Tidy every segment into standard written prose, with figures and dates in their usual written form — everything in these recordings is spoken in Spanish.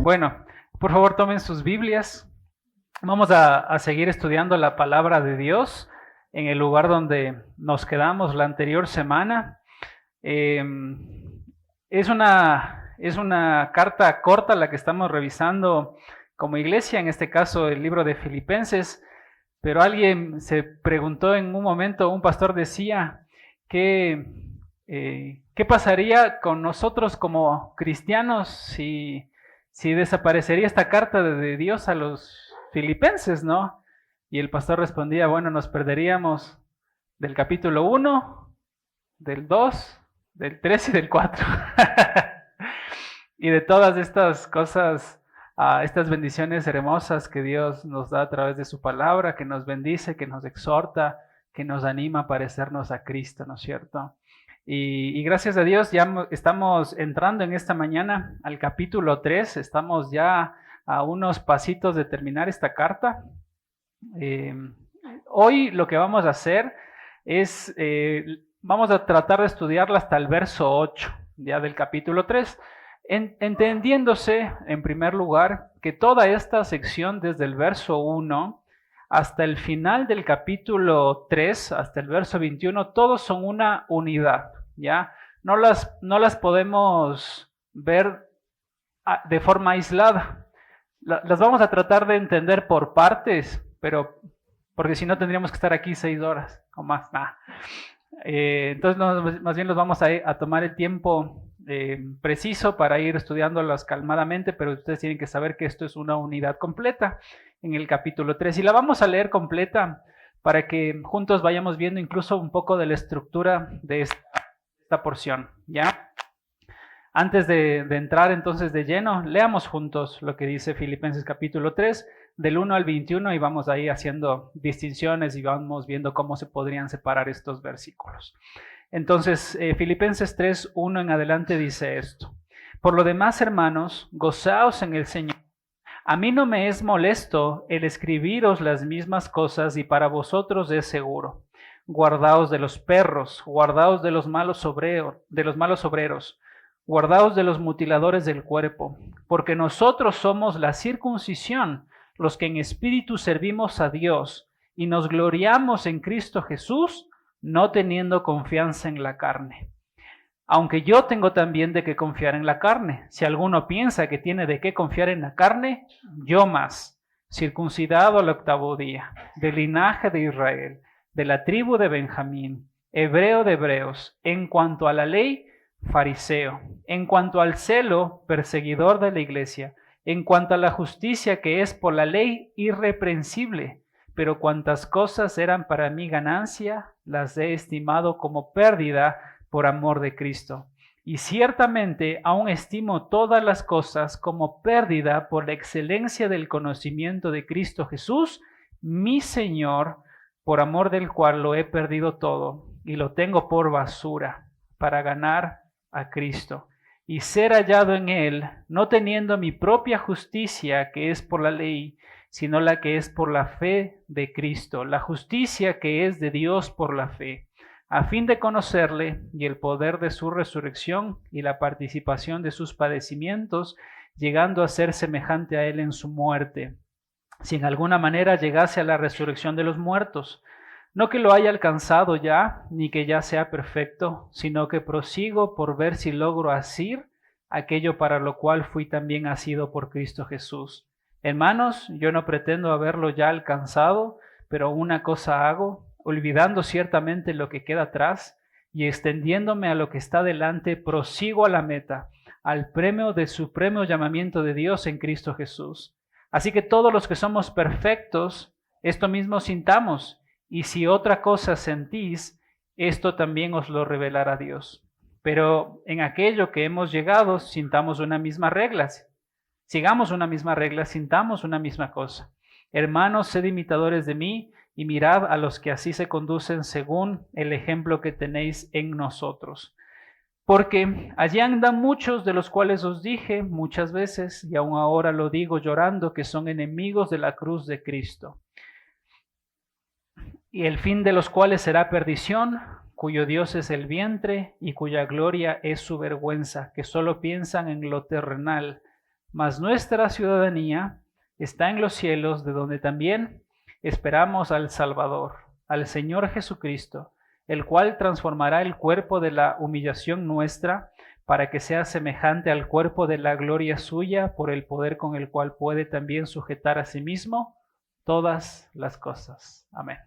Bueno, por favor tomen sus Biblias. Vamos a seguir estudiando la palabra de Dios en el lugar donde nos quedamos la anterior semana. Es una carta corta la que estamos revisando como iglesia, en este caso el libro de Filipenses, pero alguien se preguntó en un momento, un pastor decía que ¿qué pasaría con nosotros como cristianos si desaparecería esta carta de Dios a los filipenses, ¿no? Y el pastor respondía, bueno, nos perderíamos del capítulo 1, del 2, del 3 y del 4. Y de todas estas cosas, estas bendiciones hermosas que Dios nos da a través de su palabra, que nos bendice, que nos exhorta, que nos anima a parecernos a Cristo, ¿no es cierto? Y gracias a Dios ya estamos entrando en esta mañana al capítulo 3, estamos ya a unos pasitos de terminar esta carta. Hoy lo que vamos a hacer es, vamos a tratar de estudiarla hasta el verso 8, ya del capítulo 3, entendiéndose en primer lugar que toda esta sección desde el verso 1 hasta el final del capítulo 3, hasta el verso 21, todos son una unidad, ¿ya? No las podemos ver de forma aislada. Las vamos a tratar de entender por partes, pero porque si no tendríamos que estar aquí 6 horas o más. Entonces, más bien los vamos a tomar el tiempo preciso para ir estudiándolas calmadamente, pero ustedes tienen que saber que esto es una unidad completa en el capítulo 3. Y la vamos a leer completa para que juntos vayamos viendo incluso un poco de la estructura de esta porción, ¿ya? Antes de entrar entonces de lleno, leamos juntos lo que dice Filipenses capítulo 3, del 1 al 21, y vamos ahí haciendo distinciones y vamos viendo cómo se podrían separar estos versículos. Entonces, Filipenses 3, 1 en adelante dice esto: por lo demás, hermanos, gozaos en el Señor. A mí no me es molesto el escribiros las mismas cosas, y para vosotros es seguro. Guardaos de los perros, guardaos de los malos obreros, guardaos de los mutiladores del cuerpo, porque nosotros somos la circuncisión, los que en espíritu servimos a Dios, y nos gloriamos en Cristo Jesús, no teniendo confianza en la carne. Aunque yo tengo también de qué confiar en la carne. Si alguno piensa que tiene de qué confiar en la carne, yo más, circuncidado al 8º día, del linaje de Israel, de la tribu de Benjamín, hebreo de hebreos, en cuanto a la ley, fariseo, en cuanto al celo, perseguidor de la iglesia, en cuanto a la justicia que es por la ley, irreprensible, pero cuantas cosas eran para mí ganancia, las he estimado como pérdida por amor de Cristo. Y ciertamente aún estimo todas las cosas como pérdida por la excelencia del conocimiento de Cristo Jesús, mi Señor, por amor del cual lo he perdido todo y lo tengo por basura, para ganar a Cristo y ser hallado en Él, no teniendo mi propia justicia que es por la ley, sino la que es por la fe de Cristo, la justicia que es de Dios por la fe, a fin de conocerle y el poder de su resurrección y la participación de sus padecimientos, llegando a ser semejante a Él en su muerte, si en alguna manera llegase a la resurrección de los muertos. No que lo haya alcanzado ya, ni que ya sea perfecto, sino que prosigo por ver si logro asir aquello para lo cual fui también asido por Cristo Jesús. Hermanos, yo no pretendo haberlo ya alcanzado, pero una cosa hago, olvidando ciertamente lo que queda atrás y extendiéndome a lo que está delante, prosigo a la meta, al premio del supremo llamamiento de Dios en Cristo Jesús. Así que todos los que somos perfectos, esto mismo sintamos, y si otra cosa sentís, esto también os lo revelará Dios. Pero en aquello que hemos llegado, sintamos una misma regla. Sigamos una misma regla, sintamos una misma cosa. Hermanos, sed imitadores de mí y mirad a los que así se conducen según el ejemplo que tenéis en nosotros. Porque allí andan muchos de los cuales os dije muchas veces, y aún ahora lo digo llorando, que son enemigos de la cruz de Cristo, y el fin de los cuales será perdición, cuyo Dios es el vientre y cuya gloria es su vergüenza, que solo piensan en lo terrenal, mas nuestra ciudadanía está en los cielos, de donde también esperamos al Salvador, al Señor Jesucristo, el cual transformará el cuerpo de la humillación nuestra para que sea semejante al cuerpo de la gloria suya, por el poder con el cual puede también sujetar a sí mismo todas las cosas. Amén.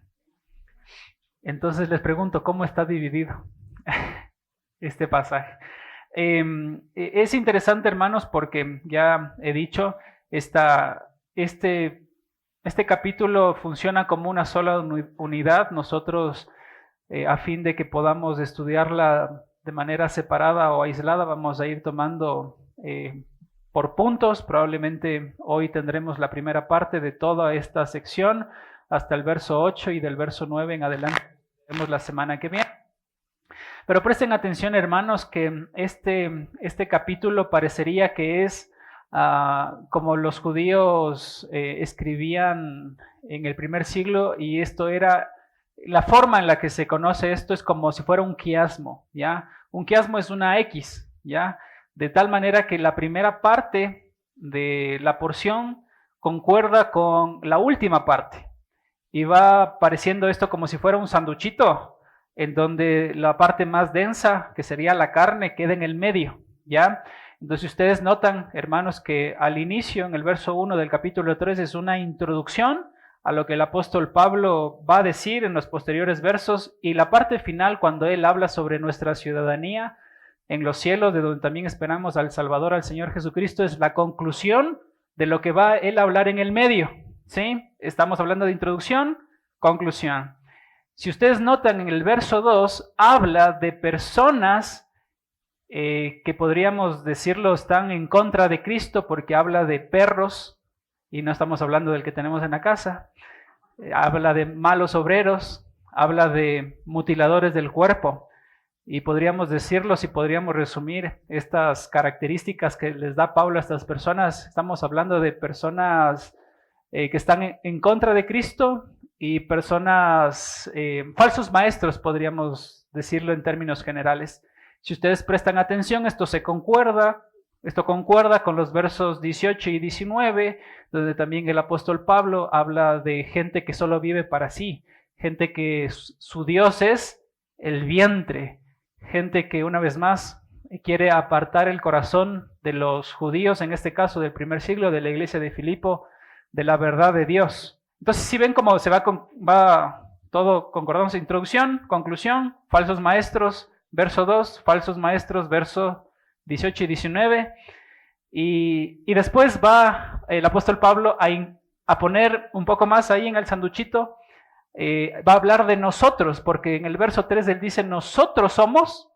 Entonces les pregunto, ¿cómo está dividido este pasaje? Es interesante, hermanos, porque ya he dicho, este capítulo funciona como una sola unidad. Nosotros, a fin de que podamos estudiarla de manera separada o aislada, vamos a ir tomando por puntos. Probablemente hoy tendremos la primera parte de toda esta sección hasta el verso 8 y del verso 9 en adelante veremos la semana que viene. Pero presten atención, hermanos, que este capítulo parecería que es como los judíos escribían en el primer siglo, y esto era la forma en la que se conoce esto, es como si fuera un quiasmo, ¿ya? Un quiasmo es una X, ¿ya? De tal manera que la primera parte de la porción concuerda con la última parte, y va pareciendo esto como si fuera un sanduchito, en donde la parte más densa, que sería la carne, queda en el medio, ¿ya? Entonces ustedes notan, hermanos, que al inicio, en el verso 1 del capítulo 3, es una introducción a lo que el apóstol Pablo va a decir en los posteriores versos, y la parte final, cuando él habla sobre nuestra ciudadanía en los cielos, de donde también esperamos al Salvador, al Señor Jesucristo, es la conclusión de lo que va él a hablar en el medio, ¿sí? Estamos hablando de introducción, conclusión. Si ustedes notan, en el verso 2 habla de personas que podríamos decirlo están en contra de Cristo, porque habla de perros, y no estamos hablando del que tenemos en la casa. Habla de malos obreros, habla de mutiladores del cuerpo, y podríamos decirlo, si podríamos resumir estas características que les da Pablo a estas personas, estamos hablando de personas que están en contra de Cristo, y personas, falsos maestros, podríamos decirlo en términos generales. Si ustedes prestan atención, esto concuerda con los versos 18 y 19, donde también el apóstol Pablo habla de gente que solo vive para sí, gente que su Dios es el vientre, gente que, una vez más, quiere apartar el corazón de los judíos, en este caso del primer siglo, de la iglesia de Filipo, de la verdad de Dios. Entonces, si ven cómo se va todo concordando, introducción, conclusión, falsos maestros, verso 2, falsos maestros, verso 18 y 19, y después va el apóstol Pablo a poner un poco más ahí en el sanduchito, va a hablar de nosotros, porque en el verso 3 él dice, nosotros somos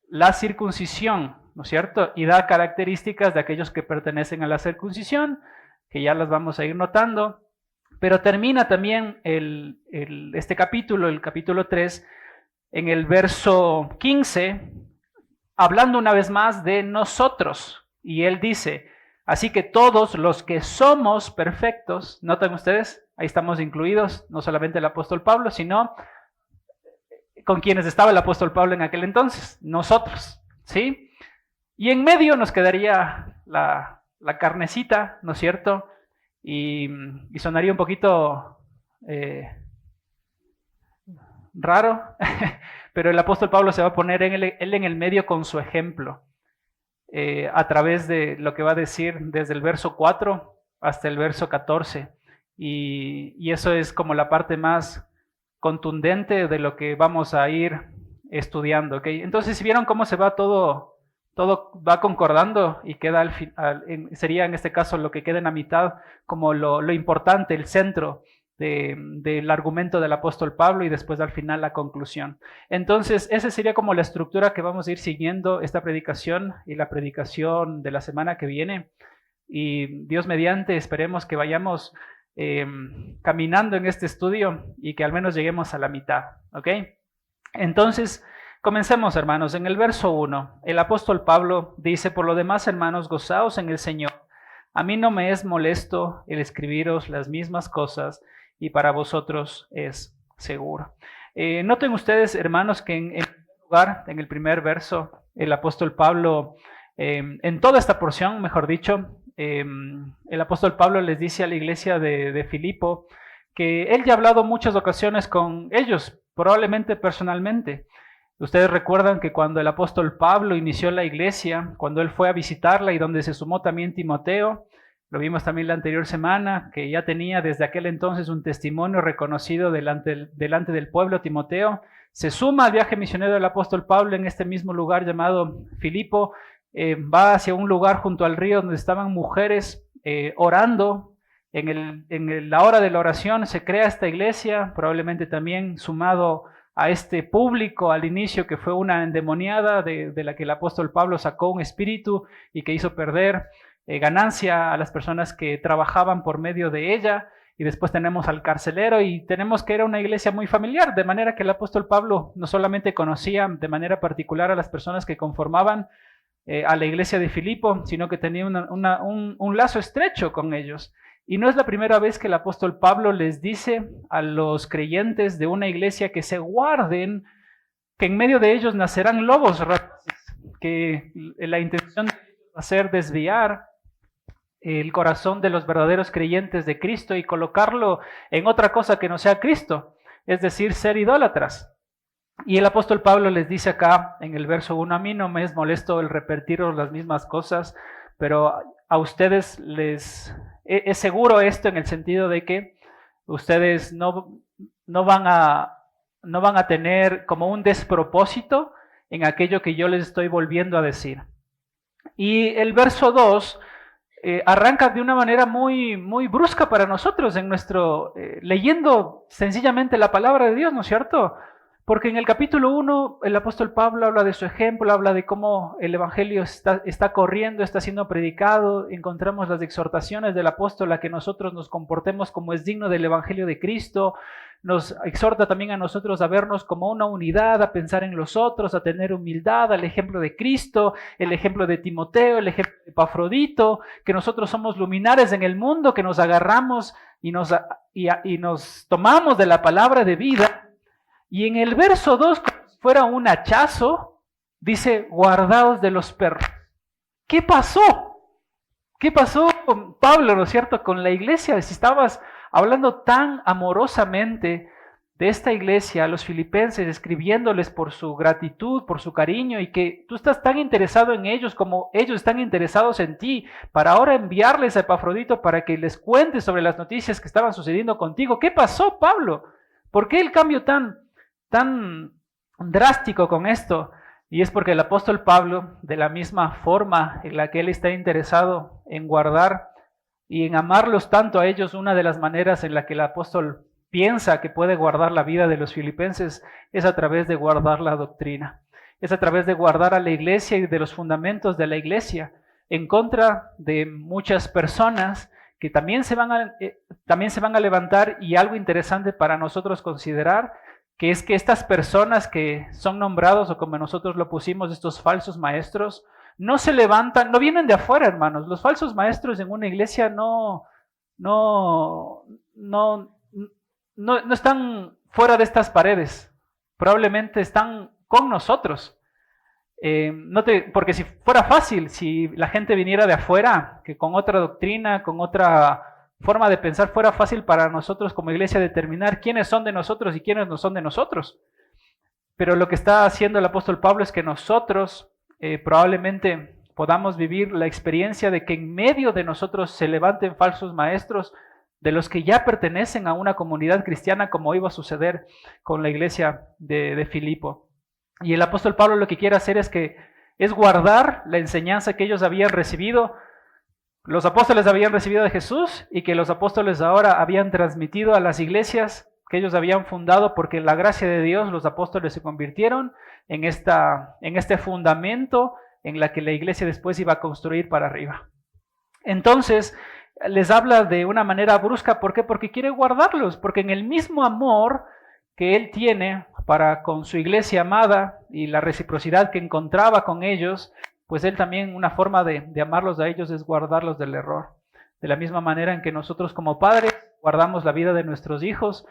la circuncisión, ¿no es cierto? Y da características de aquellos que pertenecen a la circuncisión, que ya las vamos a ir notando. Pero termina también este capítulo, el capítulo 3, en el verso 15, hablando una vez más de nosotros. Y él dice, así que todos los que somos perfectos, notan ustedes, ahí estamos incluidos, no solamente el apóstol Pablo, sino con quienes estaba el apóstol Pablo en aquel entonces, nosotros, ¿sí? Y en medio nos quedaría la carnecita, ¿no es cierto? Y sonaría un poquito raro, pero el apóstol Pablo se va a poner él en el medio con su ejemplo, a través de lo que va a decir desde el verso 4 hasta el verso 14, y eso es como la parte más contundente de lo que vamos a ir estudiando, ¿ok? Entonces, si vieron cómo se va todo va concordando, y queda al final, sería en este caso lo que queda en la mitad como lo importante, el centro del argumento del apóstol Pablo, y después al final la conclusión. Entonces, esa sería como la estructura que vamos a ir siguiendo esta predicación y la predicación de la semana que viene, y Dios mediante esperemos que vayamos caminando en este estudio y que al menos lleguemos a la mitad, ¿ok? Entonces, comencemos, hermanos. En el verso 1, el apóstol Pablo dice, por lo demás, hermanos, gozaos en el Señor. A mí no me es molesto el escribiros las mismas cosas, y para vosotros es seguro. Noten ustedes, hermanos, que en lugar, en el primer verso, el apóstol Pablo, en toda esta porción, mejor dicho, el apóstol Pablo les dice a la iglesia de Filipo que él ya ha hablado muchas ocasiones con ellos, probablemente personalmente. Ustedes recuerdan que cuando el apóstol Pablo inició la iglesia, cuando él fue a visitarla y donde se sumó también Timoteo, lo vimos también la anterior semana, que ya tenía desde aquel entonces un testimonio reconocido delante del pueblo, Timoteo, se suma al viaje misionero del apóstol Pablo en este mismo lugar llamado Filipo, va hacia un lugar junto al río donde estaban mujeres orando. En la hora de la oración se crea esta iglesia, probablemente también sumado a este público al inicio que fue una endemoniada de la que el apóstol Pablo sacó un espíritu y que hizo perder ganancia a las personas que trabajaban por medio de ella. Y después tenemos al carcelero y tenemos que era una iglesia muy familiar, de manera que el apóstol Pablo no solamente conocía de manera particular a las personas que conformaban a la iglesia de Filipo, sino que tenía un lazo estrecho con ellos. Y no es la primera vez que el apóstol Pablo les dice a los creyentes de una iglesia que se guarden, que en medio de ellos nacerán lobos rapaces, que la intención de hacer desviar el corazón de los verdaderos creyentes de Cristo y colocarlo en otra cosa que no sea Cristo, es decir, ser idólatras. Y el apóstol Pablo les dice acá en el verso 1, a mí no me es molesto el repetiros las mismas cosas, pero a ustedes les es seguro esto en el sentido de que ustedes no van a tener como un despropósito en aquello que yo les estoy volviendo a decir. Y el verso 2 arranca de una manera muy, muy brusca para nosotros en nuestro, leyendo sencillamente la palabra de Dios, ¿no es cierto? Porque en el capítulo 1 el apóstol Pablo habla de su ejemplo, habla de cómo el evangelio está corriendo, está siendo predicado. Encontramos las exhortaciones del apóstol a que nosotros nos comportemos como es digno del evangelio de Cristo. Nos exhorta también a nosotros a vernos como una unidad, a pensar en los otros, a tener humildad, al ejemplo de Cristo, el ejemplo de Timoteo, el ejemplo de Epafrodito, que nosotros somos luminares en el mundo, que nos agarramos y nos tomamos de la palabra de vida. Y en el verso 2, como si fuera un hachazo, dice, guardaos de los perros. ¿Qué pasó? ¿Qué pasó con Pablo, no es cierto, con la iglesia? Si estabas hablando tan amorosamente de esta iglesia a los filipenses, escribiéndoles por su gratitud, por su cariño, y que tú estás tan interesado en ellos como ellos están interesados en ti, para ahora enviarles a Epafrodito para que les cuentes sobre las noticias que estaban sucediendo contigo. ¿Qué pasó, Pablo? ¿Por qué el cambio tan drástico con esto? Y es porque el apóstol Pablo, de la misma forma en la que él está interesado en guardar y en amarlos tanto a ellos, una de las maneras en la que el apóstol piensa que puede guardar la vida de los filipenses es a través de guardar la doctrina, es a través de guardar a la iglesia y de los fundamentos de la iglesia, en contra de muchas personas que también se van a levantar. Y algo interesante para nosotros considerar, que es que estas personas que son nombrados, o como nosotros lo pusimos, estos falsos maestros, no se levantan, no vienen de afuera, hermanos. Los falsos maestros en una iglesia no están fuera de estas paredes, probablemente están con nosotros. Porque si fuera fácil, si la gente viniera de afuera, que con otra doctrina, con otra forma de pensar, fuera fácil para nosotros como iglesia determinar quiénes son de nosotros y quiénes no son de nosotros. Pero lo que está haciendo el apóstol Pablo es que nosotros probablemente podamos vivir la experiencia de que en medio de nosotros se levanten falsos maestros, de los que ya pertenecen a una comunidad cristiana, como iba a suceder con la iglesia de Filipo. Y el apóstol Pablo lo que quiere hacer es guardar la enseñanza que ellos habían recibido. Los apóstoles habían recibido de Jesús y que los apóstoles ahora habían transmitido a las iglesias que ellos habían fundado, porque en la gracia de Dios los apóstoles se convirtieron en este fundamento en la que la iglesia después iba a construir para arriba. Entonces les habla de una manera brusca. ¿Por qué? Porque quiere guardarlos, porque en el mismo amor que él tiene para con su iglesia amada y la reciprocidad que encontraba con ellos, pues él también, una forma de amarlos a ellos es guardarlos del error. De la misma manera en que nosotros como padres guardamos la vida de nuestros hijos,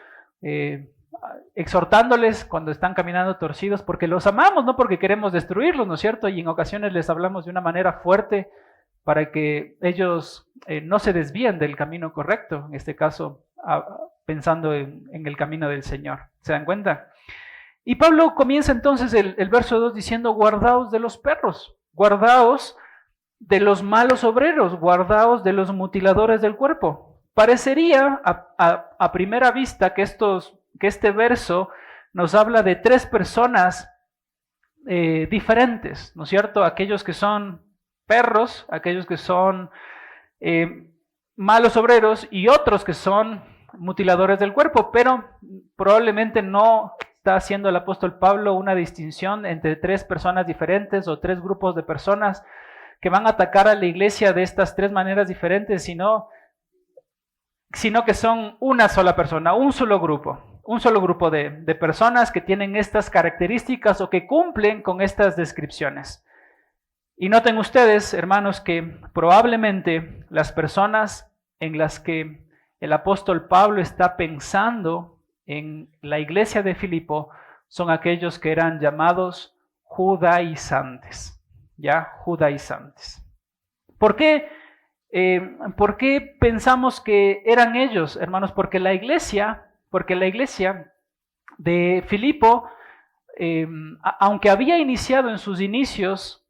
exhortándoles cuando están caminando torcidos, porque los amamos, no porque queremos destruirlos, ¿no es cierto? Y en ocasiones les hablamos de una manera fuerte, para que ellos no se desvíen del camino correcto, en este caso pensando en el camino del Señor. ¿Se dan cuenta? Y Pablo comienza entonces el verso 2 diciendo, guardaos de los perros, guardaos de los malos obreros, guardaos de los mutiladores del cuerpo. Parecería a primera vista que este verso nos habla de tres personas diferentes, ¿no es cierto? Aquellos que son perros, aquellos que son malos obreros y otros que son mutiladores del cuerpo, pero probablemente no está haciendo el apóstol Pablo una distinción entre tres personas diferentes o tres grupos de personas que van a atacar a la iglesia de estas tres maneras diferentes, sino que son una sola persona, un solo grupo de personas que tienen estas características o que cumplen con estas descripciones. Y noten ustedes, hermanos, que probablemente las personas en las que el apóstol Pablo está pensando en la iglesia de Filipo son aquellos que eran llamados judaizantes, ¿ya? Judaizantes. ¿Por qué pensamos que eran ellos, hermanos? Porque la iglesia de Filipo, aunque había iniciado en sus inicios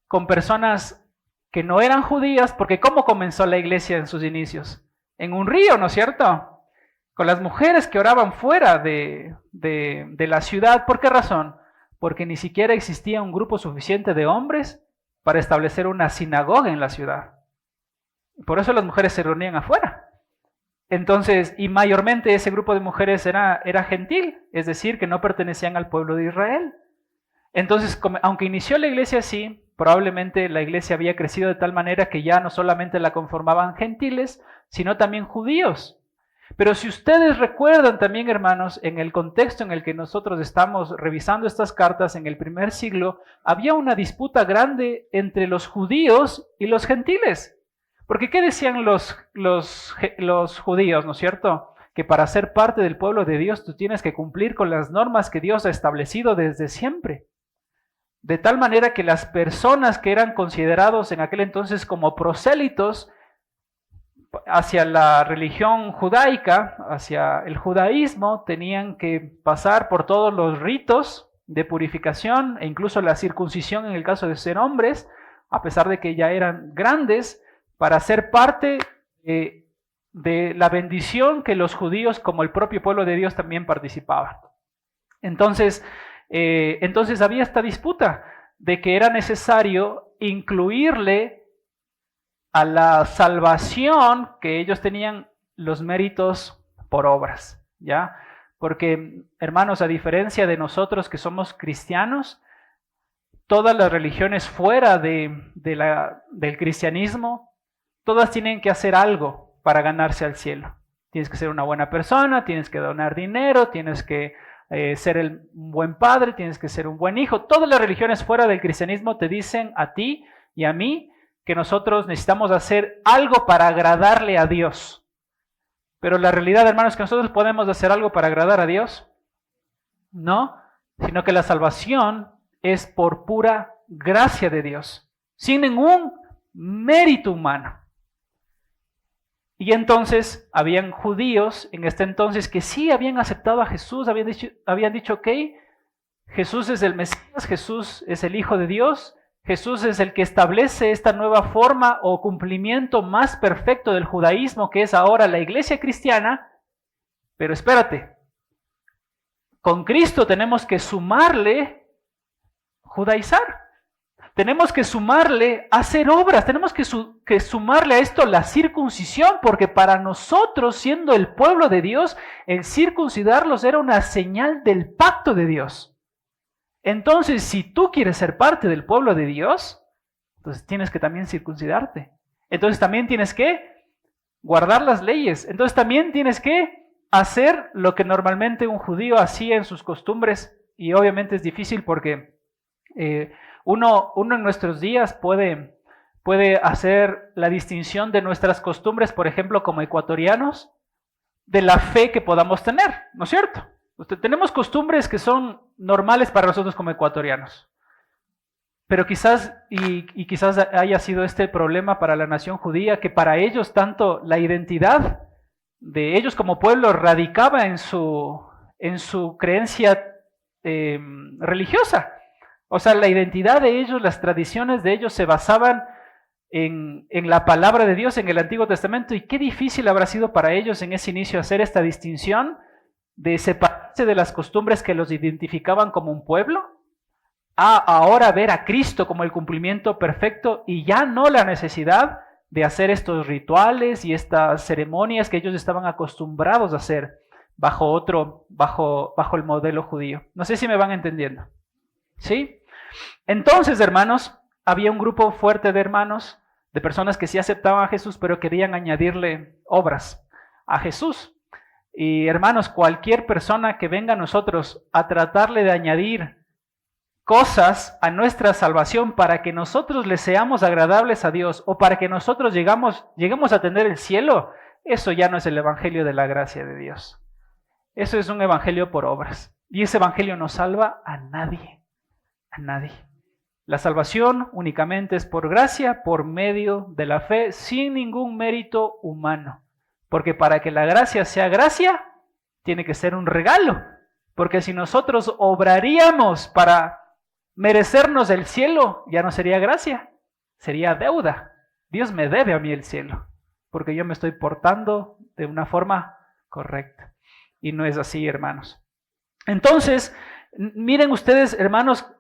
con personas que no eran judías, porque ¿cómo comenzó la iglesia en sus inicios? En un río, ¿no es cierto? Con las mujeres que oraban fuera de la ciudad. ¿Por qué razón? Porque ni siquiera existía un grupo suficiente de hombres para establecer una sinagoga en la ciudad. Por eso las mujeres se reunían afuera. Entonces, y mayormente ese grupo de mujeres era gentil, es decir, que no pertenecían al pueblo de Israel. Entonces, aunque inició la iglesia así, probablemente la iglesia había crecido de tal manera que ya no solamente la conformaban gentiles, sino también judíos. Pero si ustedes recuerdan también, hermanos, en el contexto en el que nosotros estamos revisando estas cartas en el primer siglo, había una disputa grande entre los judíos y los gentiles. Porque ¿qué decían los judíos, no es cierto? Que para ser parte del pueblo de Dios tú tienes que cumplir con las normas que Dios ha establecido desde siempre. De tal manera que las personas que eran considerados en aquel entonces como prosélitos hacia la religión judaica, hacia el judaísmo, tenían que pasar por todos los ritos de purificación e incluso la circuncisión en el caso de ser hombres, a pesar de que ya eran grandes, para ser parte de la bendición que los judíos como el propio pueblo de Dios también participaban. Entonces había esta disputa de que era necesario incluirle a la salvación que ellos tenían los méritos por obras, ¿ya? Porque, hermanos, a diferencia de nosotros que somos cristianos, todas las religiones fuera del cristianismo, todas tienen que hacer algo para ganarse al cielo. Tienes que ser una buena persona, tienes que donar dinero, tienes que ser un buen padre, tienes que ser un buen hijo. Todas las religiones fuera del cristianismo te dicen a ti y a mí que nosotros necesitamos hacer algo para agradarle a Dios. Pero la realidad, hermanos, es que nosotros podemos hacer algo para agradar a Dios. No, sino que la salvación es por pura gracia de Dios, sin ningún mérito humano. Y entonces habían judíos en este entonces que sí habían aceptado a Jesús, habían dicho, ok, Jesús es el Mesías, Jesús es el Hijo de Dios, Jesús es el que establece esta nueva forma o cumplimiento más perfecto del judaísmo, que es ahora la iglesia cristiana. Pero espérate, con Cristo tenemos que sumarle judaizar. Tenemos que sumarle hacer obras, tenemos que sumarle a esto la circuncisión, porque para nosotros, siendo el pueblo de Dios, el circuncidarlos era una señal del pacto de Dios. Entonces, si tú quieres ser parte del pueblo de Dios, entonces tienes que también circuncidarte. Entonces también tienes que guardar las leyes. Entonces también tienes que hacer lo que normalmente un judío hacía en sus costumbres. Y obviamente es difícil porque uno en nuestros días puede hacer la distinción de nuestras costumbres, por ejemplo, como ecuatorianos, de la fe que podamos tener, ¿no es cierto? Tenemos costumbres que son normales para nosotros como ecuatorianos. Pero quizás, y quizás haya sido este el problema para la nación judía, que para ellos tanto la identidad de ellos como pueblo radicaba en su creencia religiosa. O sea, la identidad de ellos, las tradiciones de ellos se basaban en la palabra de Dios en el Antiguo Testamento, y qué difícil habrá sido para ellos en ese inicio hacer esta distinción de separarse de las costumbres que los identificaban como un pueblo, a ahora ver a Cristo como el cumplimiento perfecto y ya no la necesidad de hacer estos rituales y estas ceremonias que ellos estaban acostumbrados a hacer bajo el modelo judío. No sé si me van entendiendo. ¿Sí? Entonces, hermanos, había un grupo fuerte de hermanos, de personas que sí aceptaban a Jesús, pero querían añadirle obras a Jesús. Y hermanos, cualquier persona que venga a nosotros a tratarle de añadir cosas a nuestra salvación para que nosotros le seamos agradables a Dios o para que nosotros lleguemos a tener el cielo, eso ya no es el evangelio de la gracia de Dios. Eso es un evangelio por obras. Y ese evangelio no salva a nadie. A nadie. La salvación únicamente es por gracia, por medio de la fe, sin ningún mérito humano. Porque para que la gracia sea gracia, tiene que ser un regalo. Porque si nosotros obraríamos para merecernos el cielo, ya no sería gracia, sería deuda. Dios me debe a mí el cielo, porque yo me estoy portando de una forma correcta. Y no es así, hermanos. Entonces, miren ustedes, hermanos,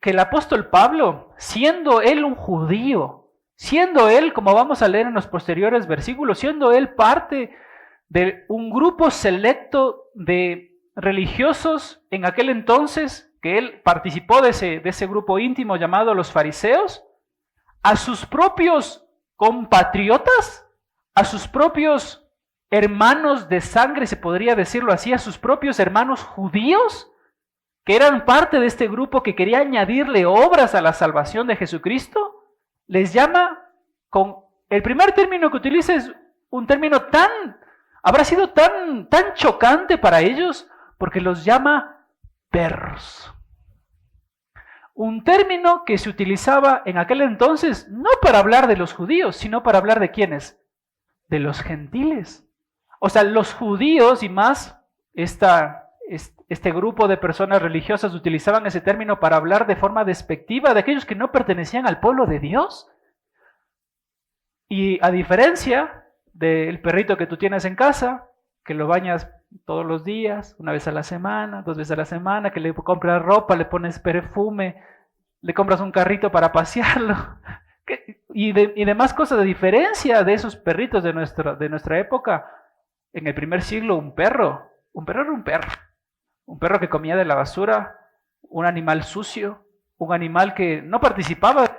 que el apóstol Pablo, siendo él un judío, siendo él, como vamos a leer en los posteriores versículos, siendo él parte de un grupo selecto de religiosos en aquel entonces, que él participó de ese grupo íntimo llamado los fariseos, a sus propios compatriotas, a sus propios hermanos de sangre, se podría decirlo así, a sus propios hermanos judíos, que eran parte de este grupo que quería añadirle obras a la salvación de Jesucristo, les llama, con el primer término que utiliza es un término habrá sido tan chocante para ellos, porque los llama perros. Un término que se utilizaba en aquel entonces no para hablar de los judíos, sino para hablar de ¿quiénes? De los gentiles. O sea, los judíos y más este grupo de personas religiosas utilizaban ese término para hablar de forma despectiva de aquellos que no pertenecían al pueblo de Dios. Y a diferencia del perrito que tú tienes en casa, que lo bañas todos los días, una vez a la semana, 2 veces a la semana, que le compras ropa, le pones perfume, le compras un carrito para pasearlo, y demás cosas. De diferencia de esos perritos de nuestra época, en el primer siglo un perro era un perro que comía de la basura, un animal sucio, un animal que no participaba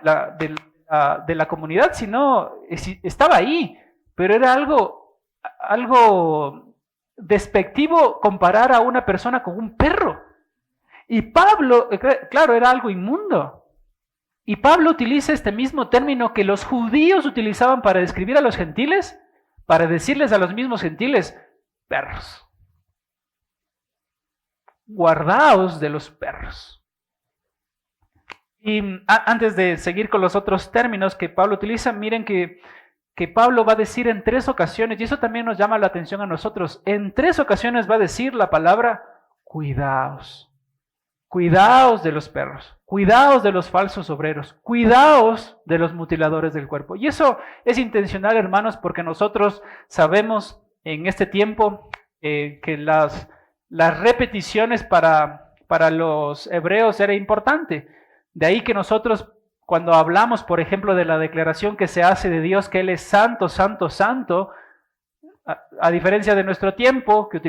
de la comunidad, sino estaba ahí, pero era algo despectivo comparar a una persona con un perro. Y Pablo, claro, era algo inmundo. Y Pablo utiliza este mismo término que los judíos utilizaban para describir a los gentiles, para decirles a los mismos gentiles, perros. Guardaos de los perros. Y antes de seguir con los otros términos que Pablo utiliza, miren que Pablo va a decir en 3 ocasiones, y eso también nos llama la atención a nosotros, en 3 ocasiones va a decir la palabra cuidaos. Cuidaos de los perros, cuidaos de los falsos obreros, cuidaos de los mutiladores del cuerpo. Y eso es intencional, hermanos, porque nosotros sabemos en este tiempo que las repeticiones para los hebreos era importante. De ahí que nosotros, cuando hablamos, por ejemplo, de la declaración que se hace de Dios, que Él es santo, santo, santo, a diferencia de nuestro tiempo, que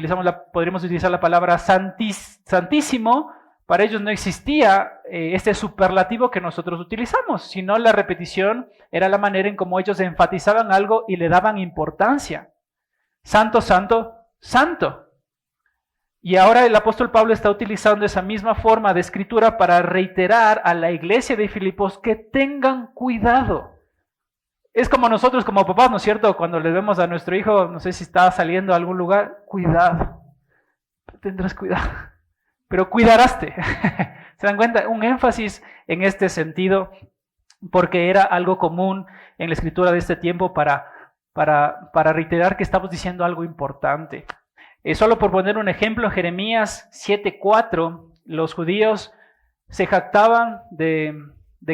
podríamos utilizar la palabra santísimo, para ellos no existía este superlativo que nosotros utilizamos, sino la repetición era la manera en cómo ellos enfatizaban algo y le daban importancia. Santo, santo, santo. Y ahora el apóstol Pablo está utilizando esa misma forma de escritura para reiterar a la iglesia de Filipos que tengan cuidado. Es como nosotros como papás, ¿no es cierto? Cuando le vemos a nuestro hijo, no sé si está saliendo a algún lugar, cuidado, tendrás cuidado. pero cuidaraste. ¿Se dan cuenta? Un énfasis en este sentido, porque era algo común en la escritura de este tiempo para reiterar que estamos diciendo algo importante. Solo por poner un ejemplo, en Jeremías 7:4, los judíos se jactaban de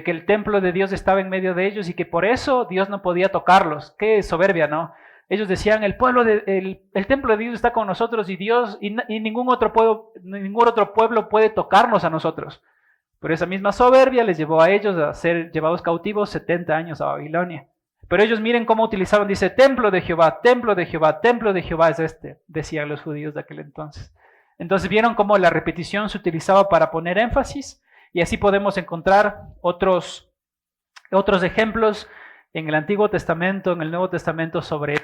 que el templo de Dios estaba en medio de ellos y que por eso Dios no podía tocarlos. Qué soberbia, ¿no? Ellos decían, el templo de Dios está con nosotros y Dios y ningún otro pueblo puede tocarnos a nosotros. Pero esa misma soberbia les llevó a ellos a ser llevados cautivos 70 años a Babilonia. Pero ellos miren cómo utilizaban, dice, templo de Jehová, templo de Jehová, templo de Jehová es este, decían los judíos de aquel entonces. Entonces vieron cómo la repetición se utilizaba para poner énfasis, y así podemos encontrar otros ejemplos en el Antiguo Testamento, en el Nuevo Testamento sobre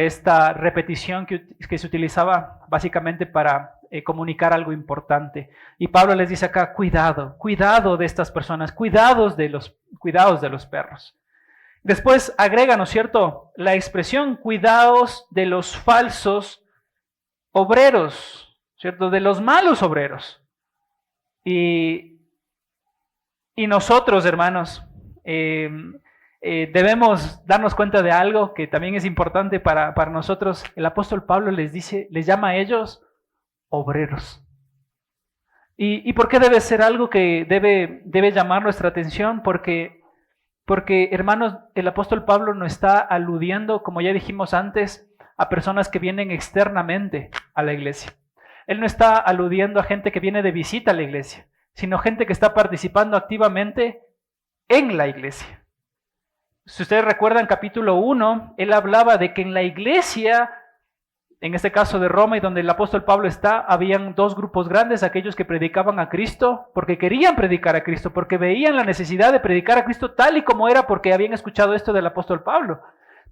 esta repetición que se utilizaba básicamente para comunicar algo importante. Y Pablo les dice acá, cuidado de estas personas, cuidados de los perros. Después agrega, ¿no es cierto?, la expresión cuidados de los falsos obreros, ¿cierto?, de los malos obreros. Y nosotros, hermanos, debemos darnos cuenta de algo que también es importante para nosotros. El apóstol Pablo les llama a ellos obreros. ¿Y por qué debe ser algo que debe llamar nuestra atención? Porque, hermanos, el apóstol Pablo no está aludiendo, como ya dijimos antes, a personas que vienen externamente a la iglesia. Él no está aludiendo a gente que viene de visita a la iglesia, sino gente que está participando activamente en la iglesia. Si ustedes recuerdan capítulo 1, él hablaba de que en la iglesia, en este caso de Roma y donde el apóstol Pablo está, habían dos grupos grandes, aquellos que predicaban a Cristo porque querían predicar a Cristo, porque veían la necesidad de predicar a Cristo tal y como era porque habían escuchado esto del apóstol Pablo.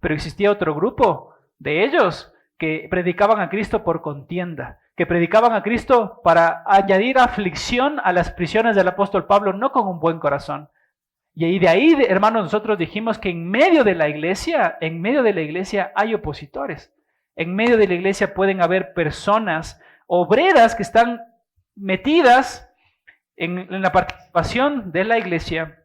Pero existía otro grupo de ellos que predicaban a Cristo por contienda, que predicaban a Cristo para añadir aflicción a las prisiones del apóstol Pablo, no con un buen corazón. Y de ahí, hermanos, nosotros dijimos que en medio de la iglesia hay opositores. En medio de la iglesia pueden haber personas obreras que están metidas en la participación de la iglesia,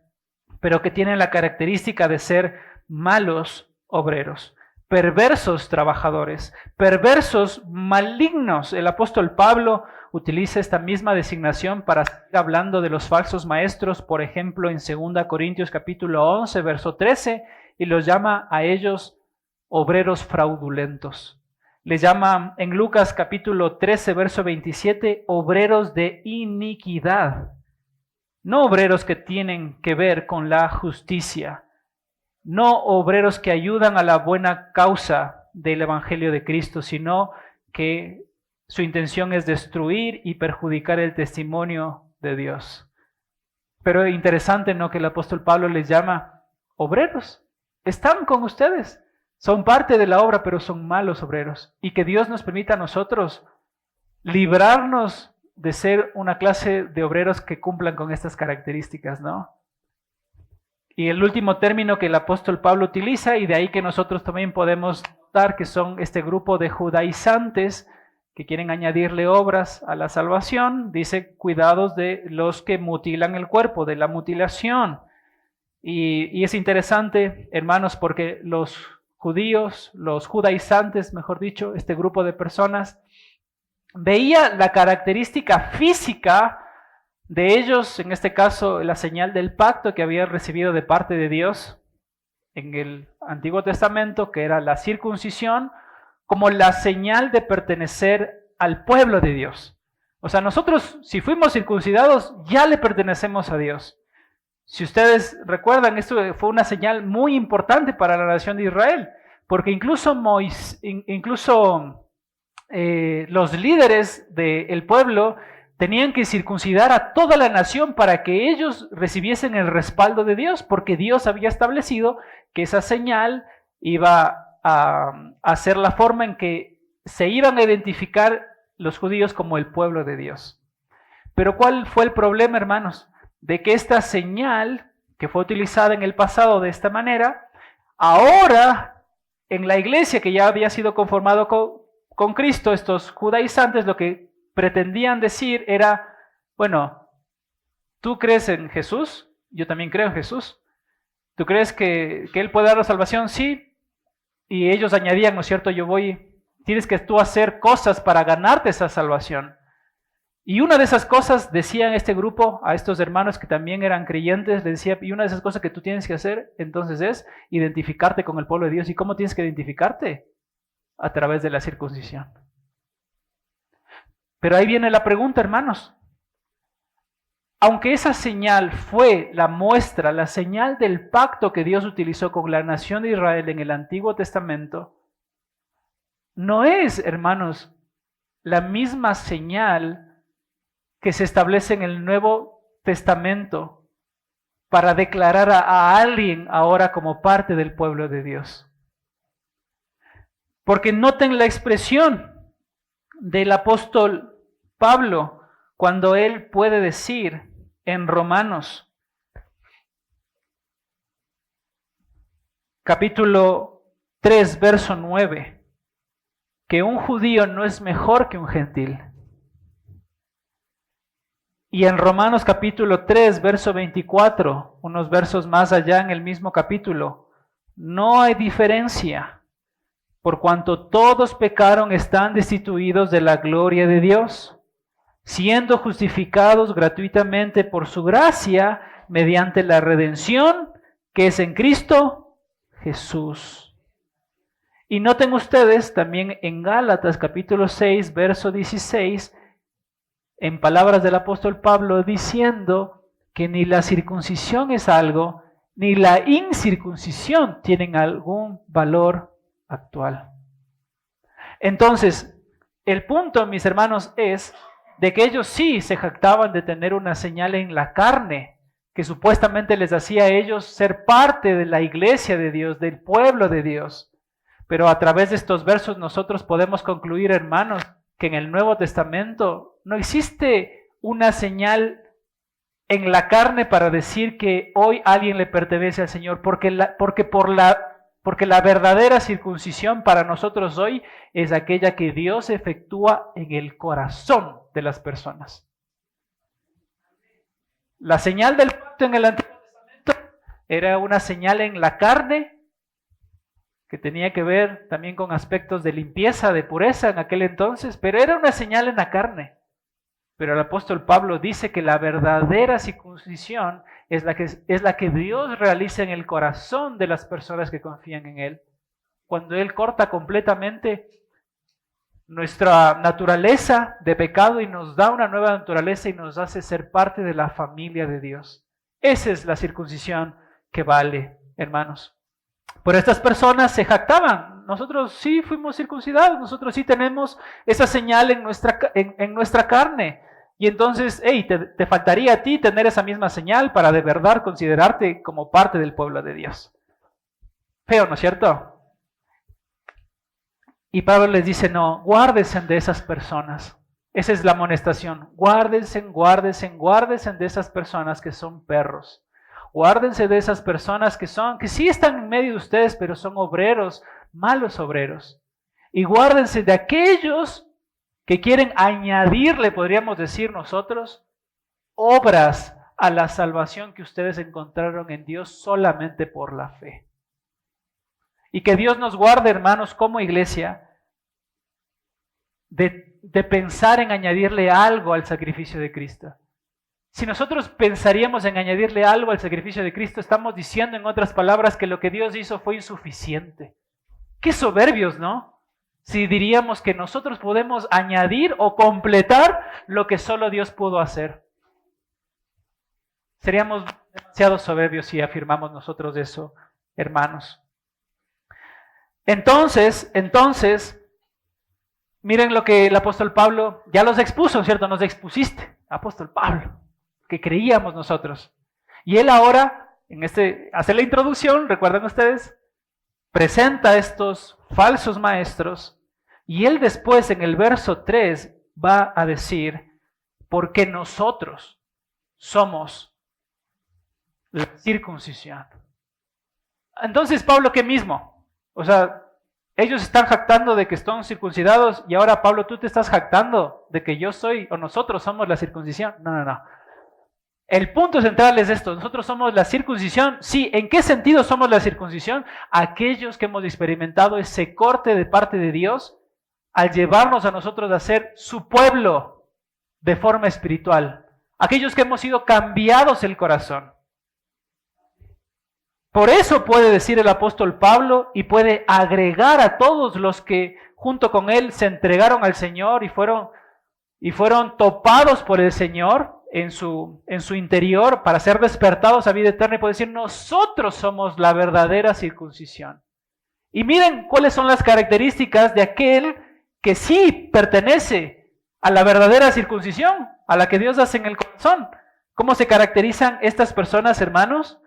pero que tienen la característica de ser malos obreros, perversos trabajadores, perversos malignos. El apóstol Pablo utiliza esta misma designación para seguir hablando de los falsos maestros, por ejemplo, en 2 Corintios capítulo 11, verso 13, y los llama a ellos obreros fraudulentos. Les llama en Lucas capítulo 13, verso 27, obreros de iniquidad. No obreros que tienen que ver con la justicia, no obreros que ayudan a la buena causa del Evangelio de Cristo, sino que su intención es destruir y perjudicar el testimonio de Dios. Pero es interesante, ¿no?, que el apóstol Pablo les llama obreros. Están con ustedes, son parte de la obra, pero son malos obreros. Y que Dios nos permita a nosotros librarnos de ser una clase de obreros que cumplan con estas características, ¿no? Y el último término que el apóstol Pablo utiliza, y de ahí que nosotros también podemos notar que son este grupo de judaizantes que quieren añadirle obras a la salvación, dice cuidados de los que mutilan el cuerpo, de la mutilación. Y es interesante, hermanos, porque los judíos, los judaizantes, mejor dicho, este grupo de personas, veía la característica física de ellos, en este caso la señal del pacto que habían recibido de parte de Dios en el Antiguo Testamento, que era la circuncisión, como la señal de pertenecer al pueblo de Dios. O sea, nosotros, si fuimos circuncidados, ya le pertenecemos a Dios. Si ustedes recuerdan, esto fue una señal muy importante para la nación de Israel, porque incluso los líderes del pueblo tenían que circuncidar a toda la nación para que ellos recibiesen el respaldo de Dios, porque Dios había establecido que esa señal iba a ser la forma en que se iban a identificar los judíos como el pueblo de Dios. Pero ¿cuál fue el problema, hermanos? De que esta señal, que fue utilizada en el pasado de esta manera, ahora en la iglesia que ya había sido conformado con Cristo, estos judaizantes lo que pretendían decir era, bueno, tú crees en Jesús, yo también creo en Jesús. ¿Tú crees que Él puede dar la salvación? Sí. Y ellos añadían, ¿no es cierto? Tienes que tú hacer cosas para ganarte esa salvación. Y una de esas cosas, decían este grupo, a estos hermanos que también eran creyentes, les decía, y una de esas cosas que tú tienes que hacer, entonces es identificarte con el pueblo de Dios. ¿Y cómo tienes que identificarte? A través de la circuncisión. Pero ahí viene la pregunta, hermanos. Aunque esa señal fue la muestra, la señal del pacto que Dios utilizó con la nación de Israel en el Antiguo Testamento, no es, hermanos, la misma señal que se establece en el Nuevo Testamento para declarar a alguien ahora como parte del pueblo de Dios. Porque noten la expresión del apóstol Pablo cuando él puede decir en Romanos, capítulo 3, verso 9, que un judío no es mejor que un gentil. Y en Romanos capítulo 3, verso 24, unos versos más allá en el mismo capítulo, no hay diferencia, por cuanto todos pecaron están destituidos de la gloria de Dios, siendo justificados gratuitamente por su gracia mediante la redención que es en Cristo Jesús. Y noten ustedes también en Gálatas capítulo 6, verso 16, en palabras del apóstol Pablo, diciendo que ni la circuncisión es algo, ni la incircuncisión tienen algún valor actual. Entonces, el punto, mis hermanos, es de que ellos sí se jactaban de tener una señal en la carne, que supuestamente les hacía a ellos ser parte de la iglesia de Dios, del pueblo de Dios. Pero a través de estos versos nosotros podemos concluir, hermanos, que en el Nuevo Testamento no existe una señal en la carne para decir que hoy alguien le pertenece al Señor, porque la verdadera circuncisión para nosotros hoy es aquella que Dios efectúa en el corazón de las personas. La señal del pacto en el Antiguo Testamento era una señal en la carne que tenía que ver también con aspectos de limpieza, de pureza en aquel entonces, pero era una señal en la carne. Pero el apóstol Pablo dice que la verdadera circuncisión es la que Dios realiza en el corazón de las personas que confían en Él. Cuando Él corta completamente nuestra naturaleza de pecado y nos da una nueva naturaleza y nos hace ser parte de la familia de Dios. Esa es la circuncisión que vale, hermanos. Pero estas personas se jactaban. Nosotros sí fuimos circuncidados, nosotros sí tenemos esa señal en nuestra carne. Y entonces, te faltaría a ti tener esa misma señal para de verdad considerarte como parte del pueblo de Dios. Feo, ¿no es cierto? Y Pablo les dice, no, guárdense de esas personas. Esa es la amonestación. Guárdense de esas personas que son perros. Guárdense de esas personas que sí están en medio de ustedes, pero son obreros, malos obreros. Y guárdense de aquellos que quieren añadirle, podríamos decir nosotros, obras a la salvación que ustedes encontraron en Dios solamente por la fe. Y que Dios nos guarde, hermanos, como iglesia, de pensar en añadirle algo al sacrificio de Cristo. Si nosotros pensaríamos en añadirle algo al sacrificio de Cristo, estamos diciendo en otras palabras que lo que Dios hizo fue insuficiente. Qué soberbios, ¿no? Si diríamos que nosotros podemos añadir o completar lo que solo Dios pudo hacer. Seríamos demasiado soberbios si afirmamos nosotros eso, hermanos. Entonces, miren lo que el apóstol Pablo ya los expuso, ¿cierto? Nos expusiste, apóstol Pablo, que creíamos nosotros. Y él ahora, hace la introducción, recuerden ustedes, presenta a estos falsos maestros, y él después en el verso 3 va a decir, porque nosotros somos la circuncisión. Entonces, Pablo, ¿qué mismo? O sea, Ellos están jactando de que están circuncidados y ahora, Pablo, tú te estás jactando de que yo soy o nosotros somos la circuncisión. No. El punto central es esto: nosotros somos la circuncisión. Sí, ¿en qué sentido somos la circuncisión? Aquellos que hemos experimentado ese corte de parte de Dios al llevarnos a nosotros a ser su pueblo de forma espiritual. Aquellos que hemos sido cambiados el corazón. Por eso puede decir el apóstol Pablo y puede agregar a todos los que junto con él se entregaron al Señor y fueron topados por el Señor en su interior para ser despertados a vida eterna, y puede decir: nosotros somos la verdadera circuncisión. Y miren cuáles son las características de aquel que sí pertenece a la verdadera circuncisión, a la que Dios hace en el corazón. ¿Cómo se caracterizan estas personas, hermanos?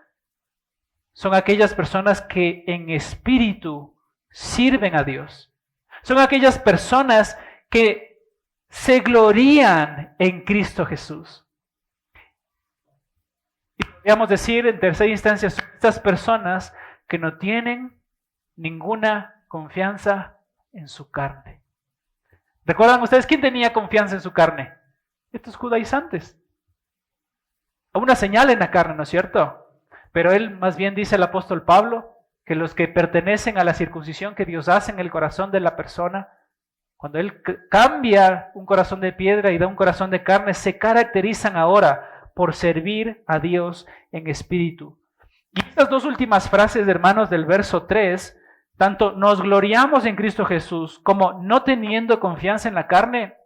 Son aquellas personas que en espíritu sirven a Dios. Son aquellas personas que se glorían en Cristo Jesús. Y podríamos decir en tercera instancia, son estas personas que no tienen ninguna confianza en su carne. ¿Recuerdan ustedes quién tenía confianza en su carne? Estos judaizantes. Una señal en la carne, ¿no es cierto? Pero él más bien dice, el apóstol Pablo, que los que pertenecen a la circuncisión que Dios hace en el corazón de la persona, cuando él cambia un corazón de piedra y da un corazón de carne, se caracterizan ahora por servir a Dios en espíritu. Y estas dos últimas frases, hermanos, del verso 3, tanto nos gloriamos en Cristo Jesús como no teniendo confianza en la carne,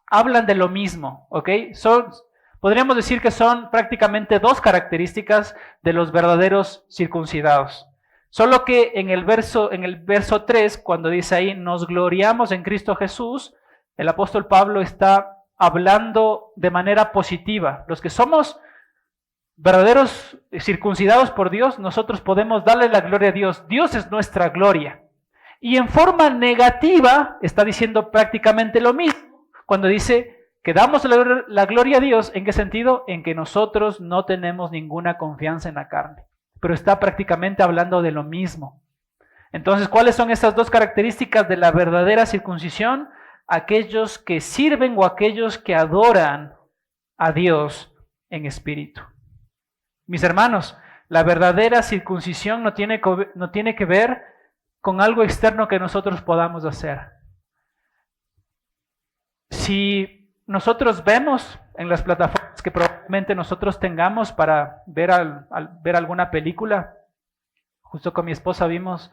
hablan de lo mismo, ¿ok? Podríamos decir que son prácticamente dos características de los verdaderos circuncidados. Solo que en el verso 3, cuando dice ahí, nos gloriamos en Cristo Jesús, el apóstol Pablo está hablando de manera positiva. Los que somos verdaderos circuncidados por Dios, nosotros podemos darle la gloria a Dios. Dios es nuestra gloria. Y en forma negativa está diciendo prácticamente lo mismo cuando dice que damos la gloria a Dios. ¿En qué sentido? En que nosotros no tenemos ninguna confianza en la carne. Pero está prácticamente hablando de lo mismo. Entonces, ¿cuáles son estas dos características de la verdadera circuncisión? Aquellos que sirven o aquellos que adoran a Dios en espíritu. Mis hermanos, la verdadera circuncisión no tiene que ver con algo externo que nosotros podamos hacer. Si nosotros vemos en las plataformas que probablemente nosotros tengamos para ver alguna película, justo con mi esposa vimos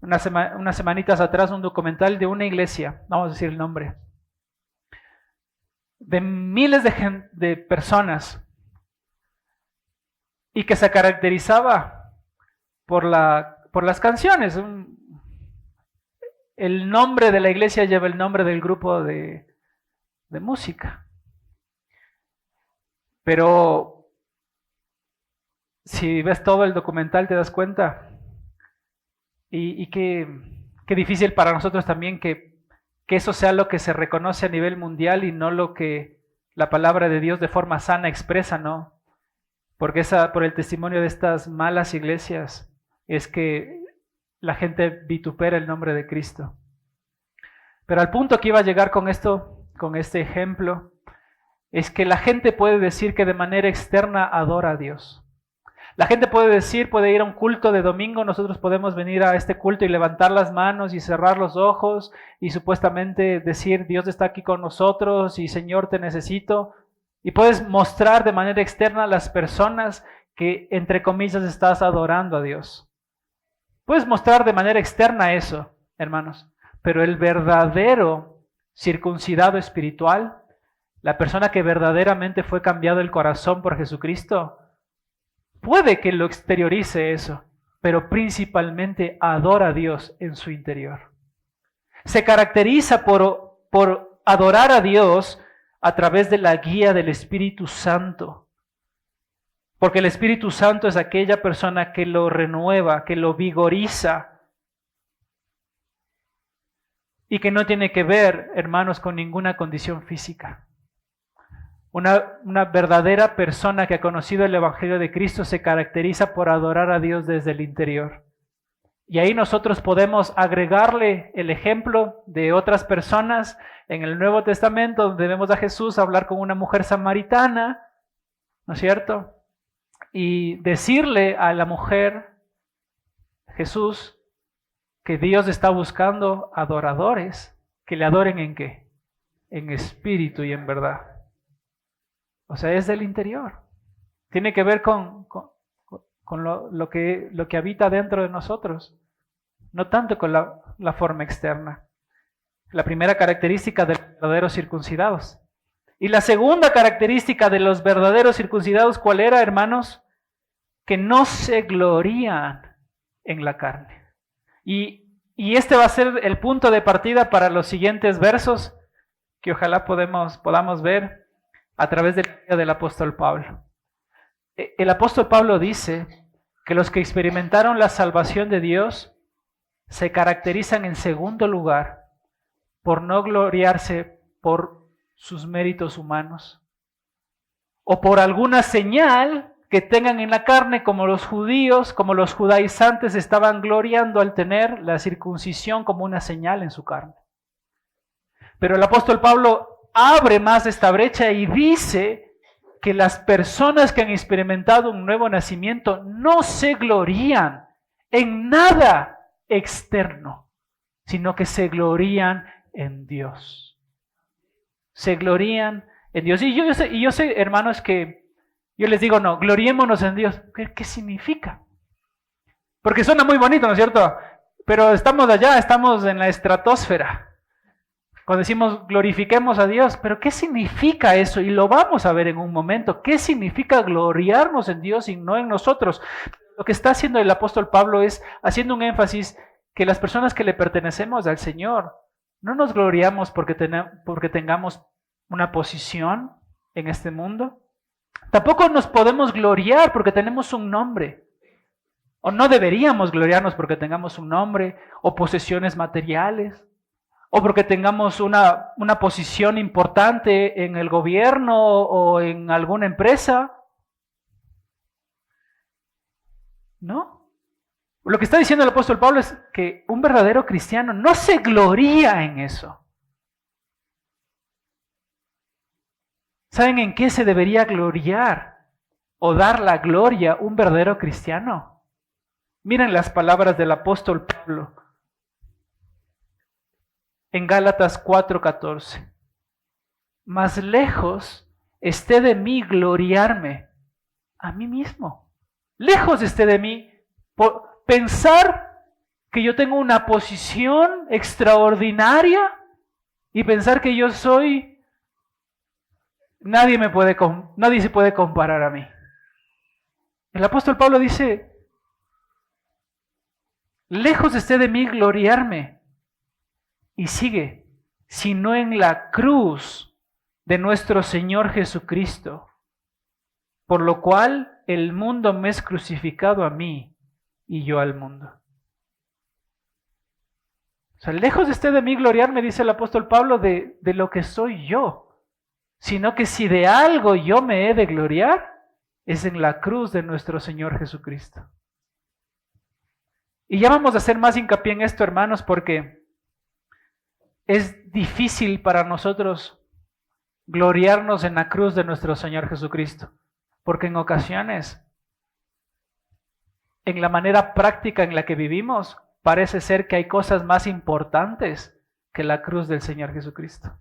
unas semanitas atrás un documental de una iglesia, vamos a decir el nombre, de miles de personas, y que se caracterizaba por las canciones. El nombre de la iglesia lleva el nombre del grupo de música. Pero si ves todo el documental te das cuenta, y qué difícil para nosotros también que eso sea lo que se reconoce a nivel mundial y no lo que la palabra de Dios de forma sana expresa, ¿no? Porque por el testimonio de estas malas iglesias es que la gente vitupera el nombre de Cristo. Pero al punto que iba a llegar con este ejemplo, es que la gente puede decir que de manera externa adora a Dios. La gente puede ir a un culto de domingo, nosotros podemos venir a este culto y levantar las manos y cerrar los ojos y supuestamente decir: Dios está aquí con nosotros y Señor, te necesito. Y puedes mostrar de manera externa a las personas que, entre comillas, estás adorando a Dios. Puedes mostrar de manera externa eso, hermanos. Pero el verdadero circuncidado espiritual, la persona que verdaderamente fue cambiado el corazón por Jesucristo, puede que lo exteriorice eso, pero principalmente adora a Dios en su interior. Se caracteriza por adorar a Dios a través de la guía del Espíritu Santo. Porque el Espíritu Santo es aquella persona que lo renueva, que lo vigoriza. Y que no tiene que ver, hermanos, con ninguna condición física. Una verdadera persona que ha conocido el Evangelio de Cristo se caracteriza por adorar a Dios desde el interior. Y ahí nosotros podemos agregarle el ejemplo de otras personas en el Nuevo Testamento, donde vemos a Jesús hablar con una mujer samaritana, ¿no es cierto? Y decirle a la mujer, Jesús, que Dios está buscando adoradores que le adoren ¿en qué? En espíritu y en verdad. O sea, es del interior. Tiene que ver con lo que habita dentro de nosotros, no tanto con la forma externa. La primera característica de los verdaderos circuncidados. Y la segunda característica de los verdaderos circuncidados, ¿cuál era, hermanos? Que no se glorían en la carne. Y este va a ser el punto de partida para los siguientes versos que ojalá podamos ver a través del apóstol Pablo. El apóstol Pablo dice que los que experimentaron la salvación de Dios se caracterizan en segundo lugar por no gloriarse por sus méritos humanos o por alguna señal que tengan en la carne, como los judíos, como los judaizantes estaban gloriando al tener la circuncisión como una señal en su carne. Pero el apóstol Pablo abre más esta brecha y dice que las personas que han experimentado un nuevo nacimiento no se glorían en nada externo, sino que se glorían en Dios. Se glorían en Dios. Y yo sé, hermanos, que yo les digo, no, gloriémonos en Dios. ¿Qué significa? Porque suena muy bonito, ¿no es cierto? Pero estamos allá, estamos en la estratosfera. Cuando decimos glorifiquemos a Dios, pero ¿qué significa eso? Y lo vamos a ver en un momento. ¿Qué significa gloriarnos en Dios y no en nosotros? Lo que está haciendo el apóstol Pablo es haciendo un énfasis que las personas que le pertenecemos al Señor no nos gloriamos porque tengamos una posición en este mundo. Tampoco nos podemos gloriar porque tenemos un nombre. O no deberíamos gloriarnos porque tengamos un nombre o posesiones materiales. O porque tengamos una posición importante en el gobierno o en alguna empresa. ¿No? Lo que está diciendo el apóstol Pablo es que un verdadero cristiano no se gloría en eso. ¿Saben en qué se debería gloriar o dar la gloria un verdadero cristiano? Miren las palabras del apóstol Pablo en Gálatas 4:14. Más lejos esté de mí gloriarme a mí mismo. Lejos esté de mí pensar que yo tengo una posición extraordinaria y pensar que yo soy... Nadie se puede comparar a mí. El apóstol Pablo dice, lejos esté de mí gloriarme. Y sigue, sino en la cruz de nuestro Señor Jesucristo, por lo cual el mundo me es crucificado a mí y yo al mundo. O sea, lejos esté de mí gloriarme, dice el apóstol Pablo, de lo que soy yo. Sino que si de algo yo me he de gloriar, es en la cruz de nuestro Señor Jesucristo. Y ya vamos a hacer más hincapié en esto, hermanos, porque es difícil para nosotros gloriarnos en la cruz de nuestro Señor Jesucristo. Porque en ocasiones, en la manera práctica en la que vivimos, parece ser que hay cosas más importantes que la cruz del Señor Jesucristo.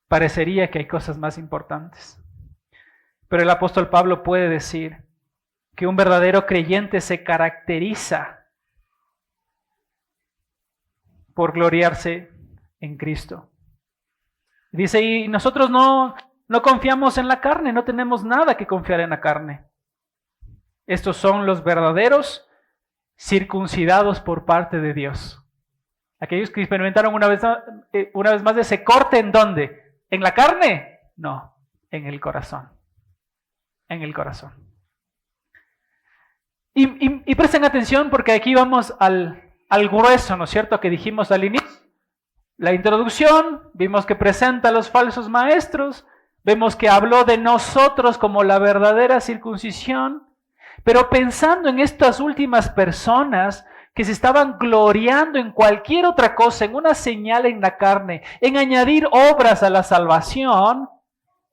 Parecería que hay cosas más importantes. Pero el apóstol Pablo puede decir que un verdadero creyente se caracteriza por gloriarse en Cristo. Dice, y nosotros no confiamos en la carne, no tenemos nada que confiar en la carne. Estos son los verdaderos circuncidados por parte de Dios. Aquellos que experimentaron una vez más de ese corte, ¿en dónde? ¿En la carne? No, en el corazón. En el corazón. Y presten atención porque aquí vamos al grueso, ¿no es cierto?, que dijimos al inicio. La introducción, vimos que presenta a los falsos maestros, vemos que habló de nosotros como la verdadera circuncisión, Pero pensando en estas últimas personas que se estaban gloriando en cualquier otra cosa, en una señal en la carne, en añadir obras a la salvación,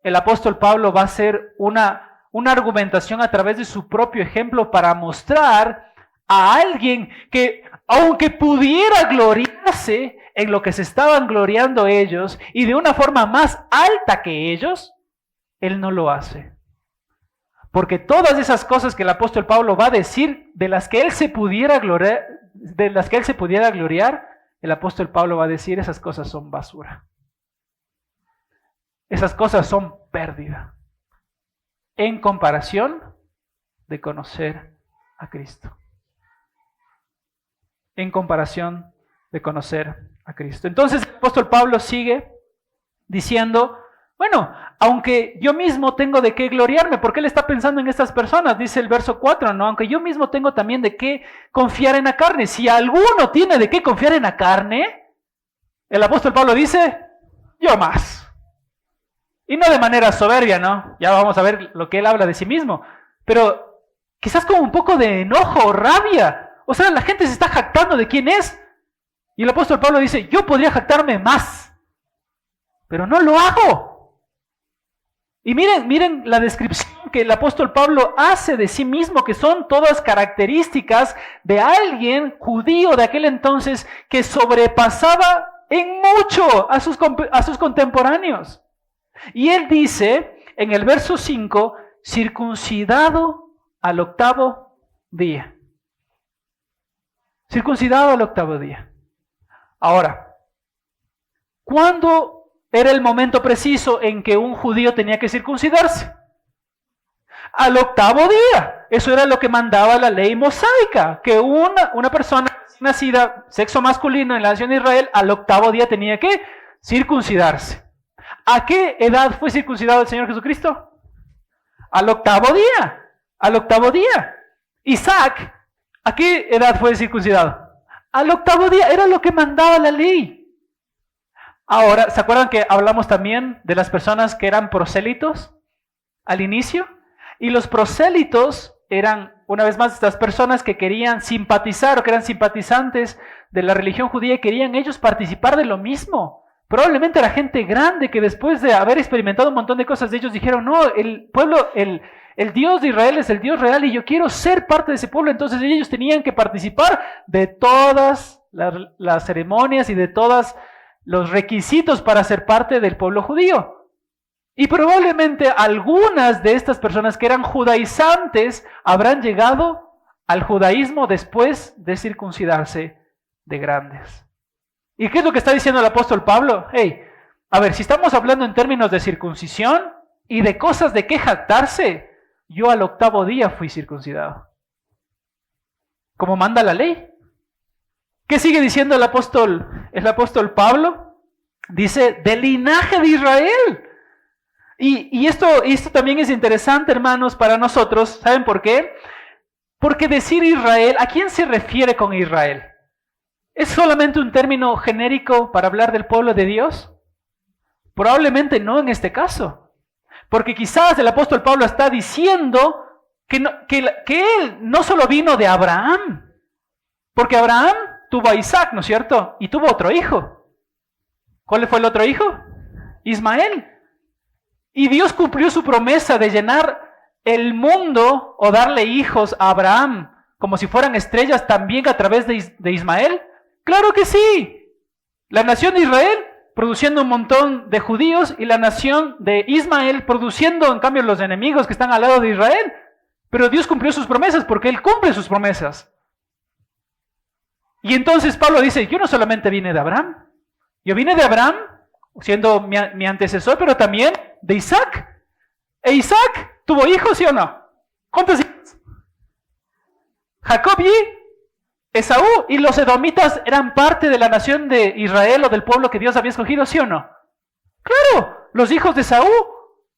el apóstol Pablo va a hacer una argumentación a través de su propio ejemplo para mostrar a alguien que, aunque pudiera gloriarse en lo que se estaban gloriando ellos y de una forma más alta que ellos, él no lo hace. Porque todas esas cosas que el apóstol Pablo va a decir, de las que él se pudiera gloriar, el apóstol Pablo va a decir, esas cosas son basura. Esas cosas son pérdida en comparación de conocer a Cristo. En comparación de conocer a Cristo. Entonces el apóstol Pablo sigue diciendo, bueno, aunque yo mismo tengo de qué gloriarme, porque él está pensando en estas personas, dice el verso 4, ¿no? Aunque yo mismo tengo también de qué confiar en la carne. Si alguno tiene de qué confiar en la carne, el apóstol Pablo dice, yo más. Y no de manera soberbia, ¿no? Ya vamos a ver lo que él habla de sí mismo. Pero quizás con un poco de enojo o rabia. O sea, la gente se está jactando de quién es. Y el apóstol Pablo dice, yo podría jactarme más, pero no lo hago. Y miren la descripción que el apóstol Pablo hace de sí mismo, que son todas características de alguien judío de aquel entonces que sobrepasaba en mucho a sus contemporáneos. Y él dice en el verso 5, circuncidado al 8º día. Circuncidado al 8º día. Ahora, ¿cuándo era el momento preciso en que un judío tenía que circuncidarse? Al 8º día. Eso era lo que mandaba la ley mosaica, que una persona nacida, sexo masculino en la nación de Israel, al 8º día tenía que circuncidarse. ¿A qué edad fue circuncidado el Señor Jesucristo? Al 8º día. Al 8º día. Isaac, ¿a qué edad fue circuncidado? Al 8º día. Era lo que mandaba la ley. Ahora, ¿se acuerdan que hablamos también de las personas que eran prosélitos al inicio? Y los prosélitos eran, una vez más, estas personas que querían simpatizar o que eran simpatizantes de la religión judía y querían ellos participar de lo mismo. Probablemente era gente grande que después de haber experimentado un montón de cosas de ellos dijeron, no, el pueblo, el Dios de Israel es el Dios real y yo quiero ser parte de ese pueblo. Entonces ellos tenían que participar de todas las ceremonias y de todos los requisitos para ser parte del pueblo judío. Y probablemente algunas de estas personas que eran judaizantes habrán llegado al judaísmo después de circuncidarse de grandes. ¿Y qué es lo que está diciendo el apóstol Pablo? Hey, a ver, si estamos hablando en términos de circuncisión y de cosas de qué jactarse, yo al 8º día fui circuncidado, como manda la ley. ¿Qué sigue diciendo el apóstol Pablo? Dice, del linaje de Israel. Y esto también es interesante, hermanos, para nosotros. ¿Saben por qué? Porque decir Israel, ¿a quién se refiere con Israel? ¿Es solamente un término genérico para hablar del pueblo de Dios? Probablemente no en este caso. Porque quizás el apóstol Pablo está diciendo que él no solo vino de Abraham. Porque Abraham tuvo a Isaac, ¿no es cierto? Y tuvo otro hijo. ¿Cuál fue el otro hijo? Ismael. Y Dios cumplió su promesa de llenar el mundo o darle hijos a Abraham como si fueran estrellas también a través de Ismael. ¡Claro que sí! La nación de Israel produciendo un montón de judíos y la nación de Ismael produciendo en cambio los enemigos que están al lado de Israel. Pero Dios cumplió sus promesas porque Él cumple sus promesas. Y entonces Pablo dice, yo no solamente vine de Abraham, yo vine de Abraham siendo mi antecesor, pero también de Isaac. ¿E Isaac tuvo hijos, sí o no? ¿Cuántos hijos? Jacob y Esaú, y los edomitas eran parte de la nación de Israel o del pueblo que Dios había escogido, ¿sí o no? Claro, los hijos de Esaú,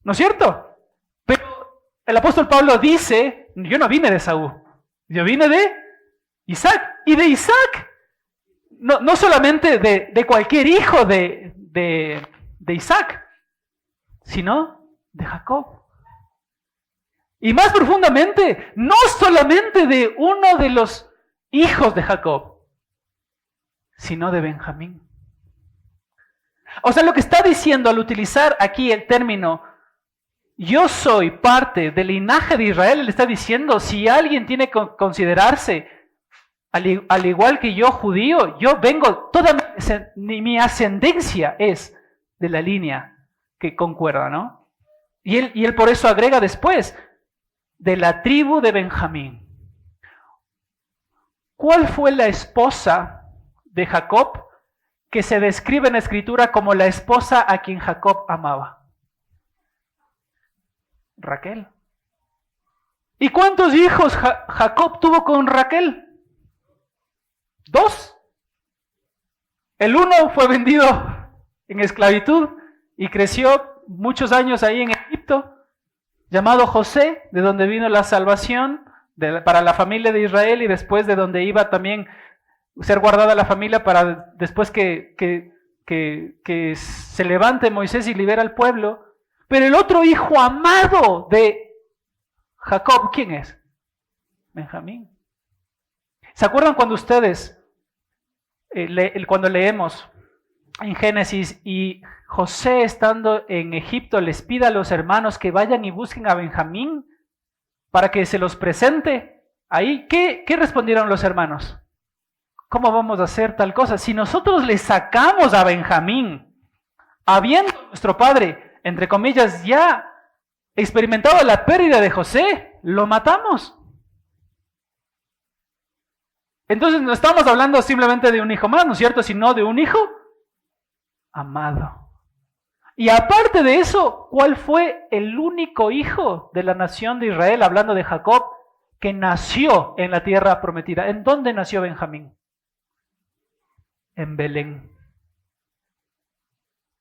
¿no es cierto? Pero el apóstol Pablo dice, yo no vine de Esaú, yo vine de Isaac, y de Isaac, no solamente de cualquier hijo de Isaac, sino de Jacob. Y más profundamente, no solamente de uno de los hijos de Jacob, sino de Benjamín. O sea, lo que está diciendo al utilizar aquí el término yo soy parte del linaje de Israel, él está diciendo, si alguien tiene que considerarse al igual que yo judío, yo vengo, toda mi ascendencia es de la línea que concuerda, ¿no? Y él por eso agrega después, de la tribu de Benjamín. ¿Cuál fue la esposa de Jacob que se describe en la escritura como la esposa a quien Jacob amaba? Raquel. ¿Y cuántos hijos Jacob tuvo con Raquel? 2. El uno fue vendido en esclavitud y creció muchos años ahí en Egipto, llamado José, de donde vino la salvación para la familia de Israel y después de donde iba también ser guardada la familia para después que se levante Moisés y libera al pueblo. Pero el otro hijo amado de Jacob, ¿quién es? Benjamín. ¿Se acuerdan cuando ustedes, cuando leemos en Génesis y José estando en Egipto les pide a los hermanos que vayan y busquen a Benjamín para que se los presente? Ahí, ¿qué respondieron los hermanos? ¿Cómo vamos a hacer tal cosa? Si nosotros le sacamos a Benjamín, habiendo nuestro padre, entre comillas, ya experimentado la pérdida de José, lo matamos. Entonces no estamos hablando simplemente de un hijo más, ¿no es cierto? Sino de un hijo amado. Y aparte de eso, ¿cuál fue el único hijo de la nación de Israel, hablando de Jacob, que nació en la tierra prometida? ¿En dónde nació Benjamín? En Belén.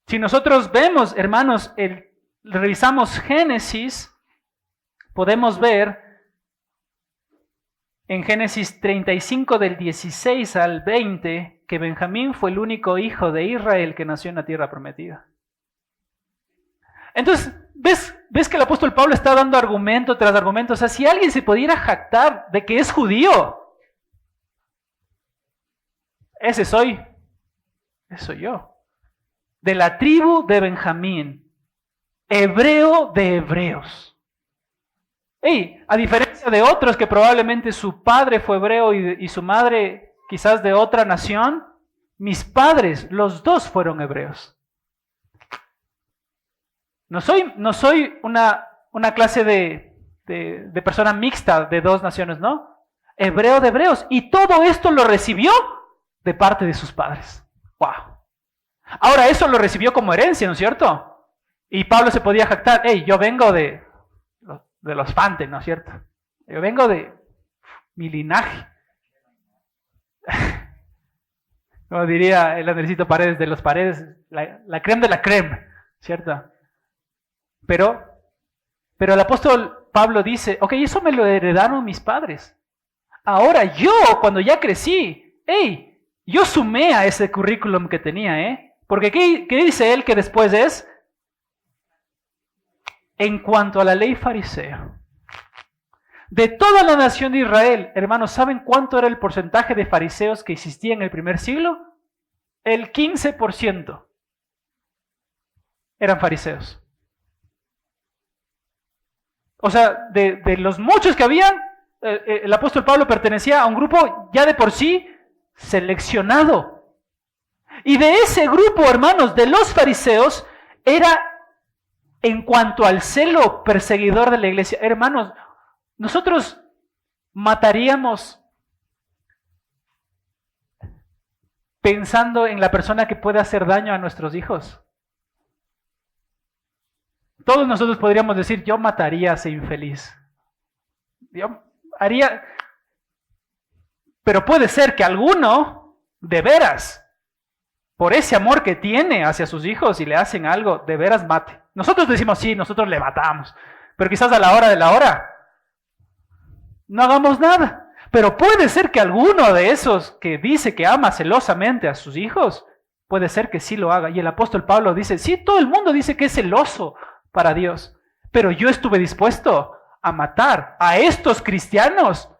Si nosotros vemos, hermanos, revisamos Génesis, podemos ver en Génesis 35 del 16 al 20 que Benjamín fue el único hijo de Israel que nació en la tierra prometida. Entonces, ¿ves que el apóstol Pablo está dando argumento tras argumento? O sea, si alguien se pudiera jactar de que es judío, ese soy yo. De la tribu de Benjamín, hebreo de hebreos. A diferencia de otros que probablemente su padre fue hebreo y su madre quizás de otra nación, mis padres, los dos fueron hebreos. No soy una clase de persona mixta de dos naciones, ¿no? Hebreo de hebreos. Y todo esto lo recibió de parte de sus padres. ¡Wow! Ahora, eso lo recibió como herencia, ¿no es cierto? Y Pablo se podía jactar, yo vengo de los Fantes, ¿no es cierto? Yo vengo de mi linaje. Como diría el Andresito Paredes, de los Paredes, la creme de la creme, ¿cierto? Pero el apóstol Pablo dice, ok, eso me lo heredaron mis padres. Ahora yo, cuando ya crecí, yo sumé a ese currículum que tenía, Porque ¿qué dice él que después es? En cuanto a la ley farisea, de toda la nación de Israel, hermanos, ¿saben cuánto era el porcentaje de fariseos que existía en el primer siglo? El 15% eran fariseos. O sea, de los muchos que habían, el apóstol Pablo pertenecía a un grupo ya de por sí seleccionado. Y de ese grupo, hermanos, de los fariseos, era en cuanto al celo perseguidor de la iglesia. Hermanos, nosotros mataríamos pensando en la persona que puede hacer daño a nuestros hijos. Todos nosotros podríamos decir, yo mataría a ese infeliz. Yo haría... Pero puede ser que alguno, de veras, por ese amor que tiene hacia sus hijos y le hacen algo, de veras mate. Nosotros decimos, sí, nosotros le matamos. Pero quizás a la hora de la hora no hagamos nada. Pero puede ser que alguno de esos que dice que ama celosamente a sus hijos, puede ser que sí lo haga. Y el apóstol Pablo dice, sí, todo el mundo dice que es celoso para Dios. Pero yo estuve dispuesto a matar a estos cristianos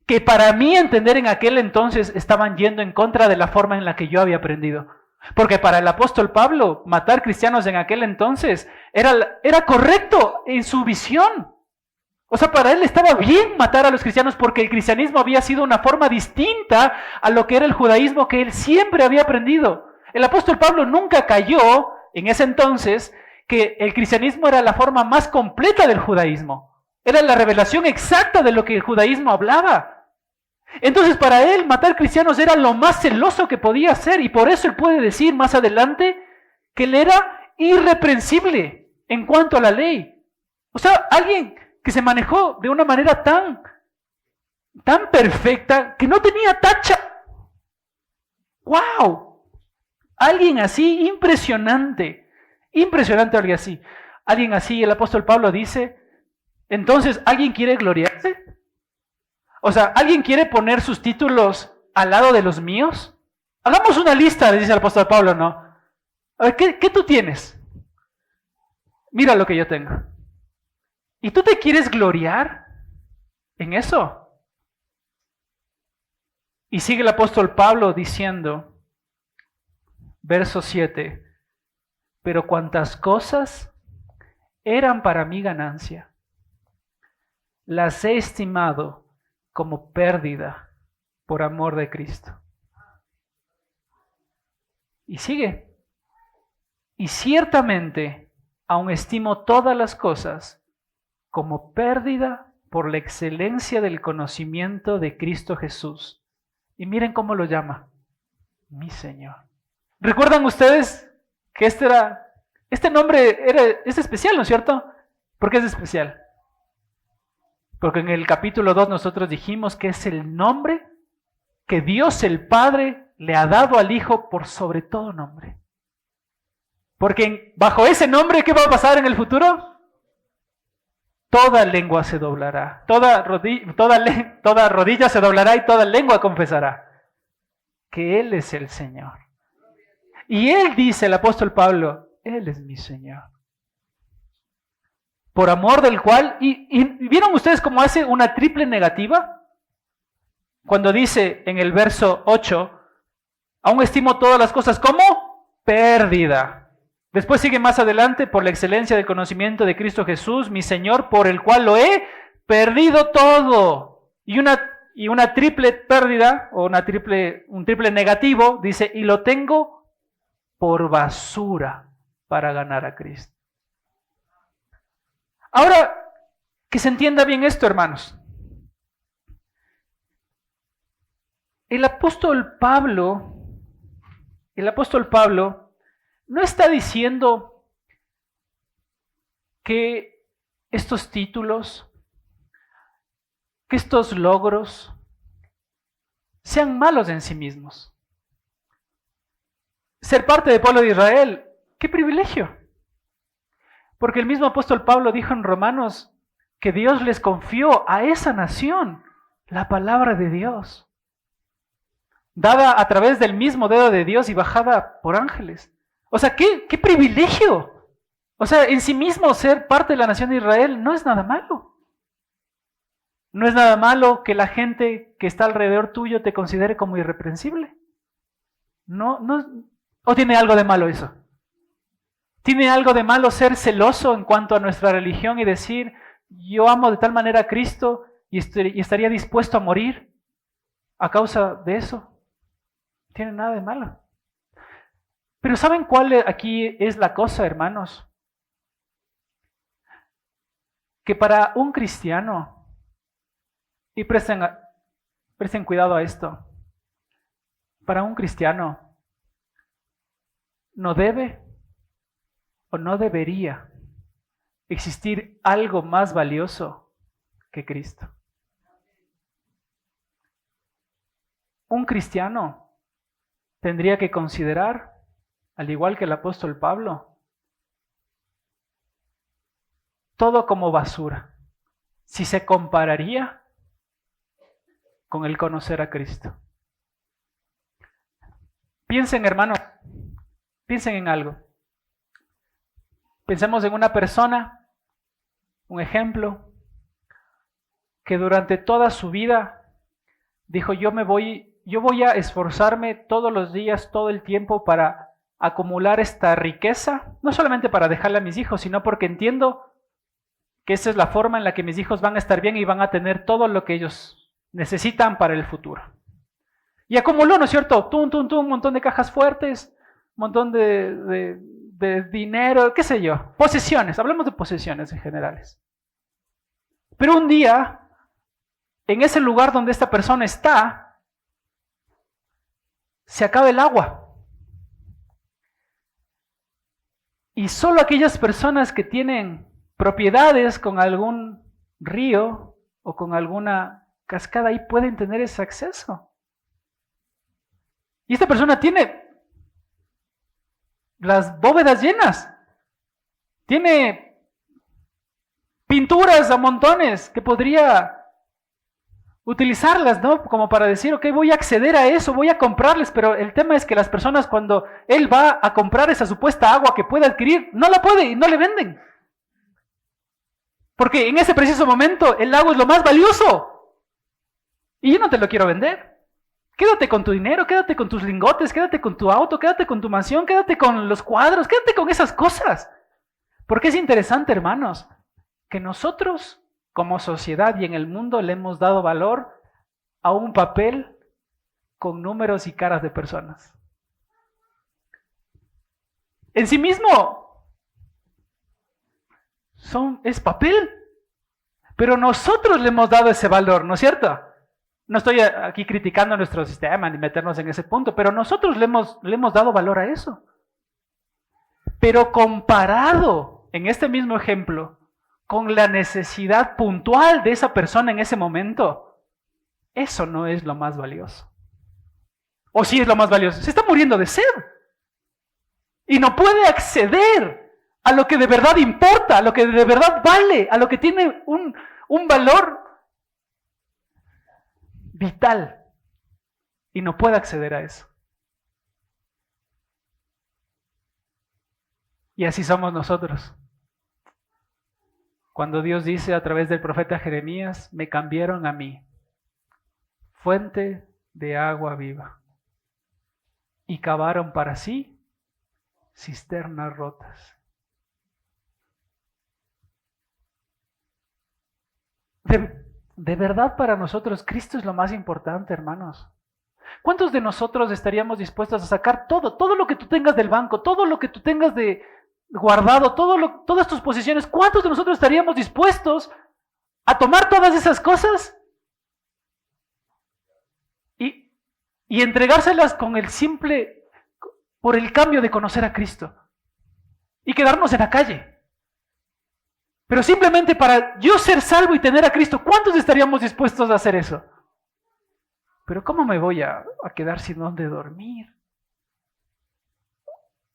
que para mí entender en aquel entonces estaban yendo en contra de la forma en la que yo había aprendido. Porque para el apóstol Pablo, matar cristianos en aquel entonces era correcto en su visión. O sea, para él estaba bien matar a los cristianos porque el cristianismo había sido una forma distinta a lo que era el judaísmo que él siempre había aprendido. El apóstol Pablo nunca cayó en ese entonces que el cristianismo era la forma más completa del judaísmo. Era la revelación exacta de lo que el judaísmo hablaba. Entonces para él matar cristianos era lo más celoso que podía hacer y por eso él puede decir más adelante que él era irreprensible en cuanto a la ley. O sea, alguien que se manejó de una manera tan perfecta que no tenía tacha. ¡Wow! Alguien así, impresionante alguien así. Alguien así, el apóstol Pablo dice, entonces, ¿alguien quiere gloriarse? O sea, ¿alguien quiere poner sus títulos al lado de los míos? Hagamos una lista, dice el apóstol Pablo, ¿no? A ver, ¿qué tú tienes? Mira lo que yo tengo. ¿Y tú te quieres gloriar en eso? Y sigue el apóstol Pablo diciendo, verso 7, pero cuantas cosas eran para mí ganancia, las he estimado como pérdida por amor de Cristo. Y sigue, y ciertamente aún estimo todas las cosas como pérdida por la excelencia del conocimiento de Cristo Jesús. Y miren cómo lo llama, mi Señor. ¿Recuerdan ustedes que este nombre es especial, ¿no es cierto? ¿Por qué es especial? Porque en el capítulo 2 nosotros dijimos que es el nombre que Dios el Padre le ha dado al Hijo por sobre todo nombre. Porque bajo ese nombre, ¿qué va a pasar en el futuro? Toda lengua se doblará, toda rodilla se doblará y toda lengua confesará que Él es el Señor. Y Él dice, el apóstol Pablo, Él es mi Señor. Por amor del cual, y ¿vieron ustedes cómo hace una triple negativa? Cuando dice en el verso 8, aún estimo todas las cosas como pérdida. Después sigue más adelante, por la excelencia del conocimiento de Cristo Jesús, mi Señor, por el cual lo he perdido todo. Y una triple pérdida, o un triple negativo, dice, y lo tengo por basura para ganar a Cristo. Ahora, que se entienda bien esto, hermanos. El apóstol Pablo no está diciendo que estos títulos, que estos logros sean malos en sí mismos. Ser parte del pueblo de Israel, ¡qué privilegio! Porque el mismo apóstol Pablo dijo en Romanos que Dios les confió a esa nación la palabra de Dios, dada a través del mismo dedo de Dios y bajada por ángeles. O sea, ¡qué privilegio! O sea, en sí mismo ser parte de la nación de Israel no es nada malo. No es nada malo que la gente que está alrededor tuyo te considere como irreprensible. No, ¿o tiene algo de malo eso? ¿Tiene algo de malo ser celoso en cuanto a nuestra religión y decir, yo amo de tal manera a Cristo y estaría dispuesto a morir a causa de eso? No tiene nada de malo. Pero ¿saben cuál aquí es la cosa, hermanos? Que para un cristiano, y presten cuidado a esto, para un cristiano no debe o no debería existir algo más valioso que Cristo. Un cristiano tendría que considerar, al igual que el apóstol Pablo, todo como basura, si se compararía con el conocer a Cristo. Piensen, hermanos, piensen en algo. Pensemos en una persona, un ejemplo, que durante toda su vida dijo, yo voy a esforzarme todos los días, todo el tiempo para acumular esta riqueza, no solamente para dejarla a mis hijos, sino porque entiendo que esa es la forma en la que mis hijos van a estar bien y van a tener todo lo que ellos necesitan para el futuro. Y acumuló, ¿no es cierto? Un montón de cajas fuertes, un montón de dinero, qué sé yo, posesiones, hablemos de posesiones en generales. Pero un día, en ese lugar donde esta persona está, se acaba el agua. Y solo aquellas personas que tienen propiedades con algún río o con alguna cascada ahí pueden tener ese acceso. Y esta persona tiene las bóvedas llenas. Tiene pinturas a montones que podría utilizarlas, ¿no? Como para decir, ok, voy a acceder a eso, voy a comprarles, pero el tema es que las personas cuando él va a comprar esa supuesta agua que puede adquirir, no la puede y no le venden. Porque en ese preciso momento el agua es lo más valioso. Y yo no te lo quiero vender. Quédate con tu dinero, quédate con tus lingotes, quédate con tu auto, quédate con tu mansión, quédate con los cuadros, quédate con esas cosas. Porque es interesante, hermanos, que nosotros como sociedad y en el mundo le hemos dado valor a un papel con números y caras de personas. En sí mismo es papel, pero nosotros le hemos dado ese valor, ¿no es cierto? No estoy aquí criticando nuestro sistema ni meternos en ese punto, pero nosotros le hemos dado valor a eso. Pero comparado, en este mismo ejemplo, con la necesidad puntual de esa persona en ese momento, eso no es lo más valioso. ¿O sí es lo más valioso? Se está muriendo de sed. Y no puede acceder a lo que de verdad importa, a lo que de verdad vale, a lo que tiene un valor vital. Y no puede acceder a eso. Y así somos nosotros. Cuando Dios dice a través del profeta Jeremías, me cambiaron a mí, fuente de agua viva, y cavaron para sí cisternas rotas. De verdad para nosotros Cristo es lo más importante, hermanos. ¿Cuántos de nosotros estaríamos dispuestos a sacar todo lo que tú tengas del banco, todo lo que tú tengas de guardado, todas tus posesiones? ¿Cuántos de nosotros estaríamos dispuestos a tomar todas esas cosas y entregárselas por el cambio de conocer a Cristo y quedarnos en la calle? Pero simplemente para yo ser salvo y tener a Cristo, ¿cuántos estaríamos dispuestos a hacer eso? Pero ¿cómo me voy a quedar sin dónde dormir?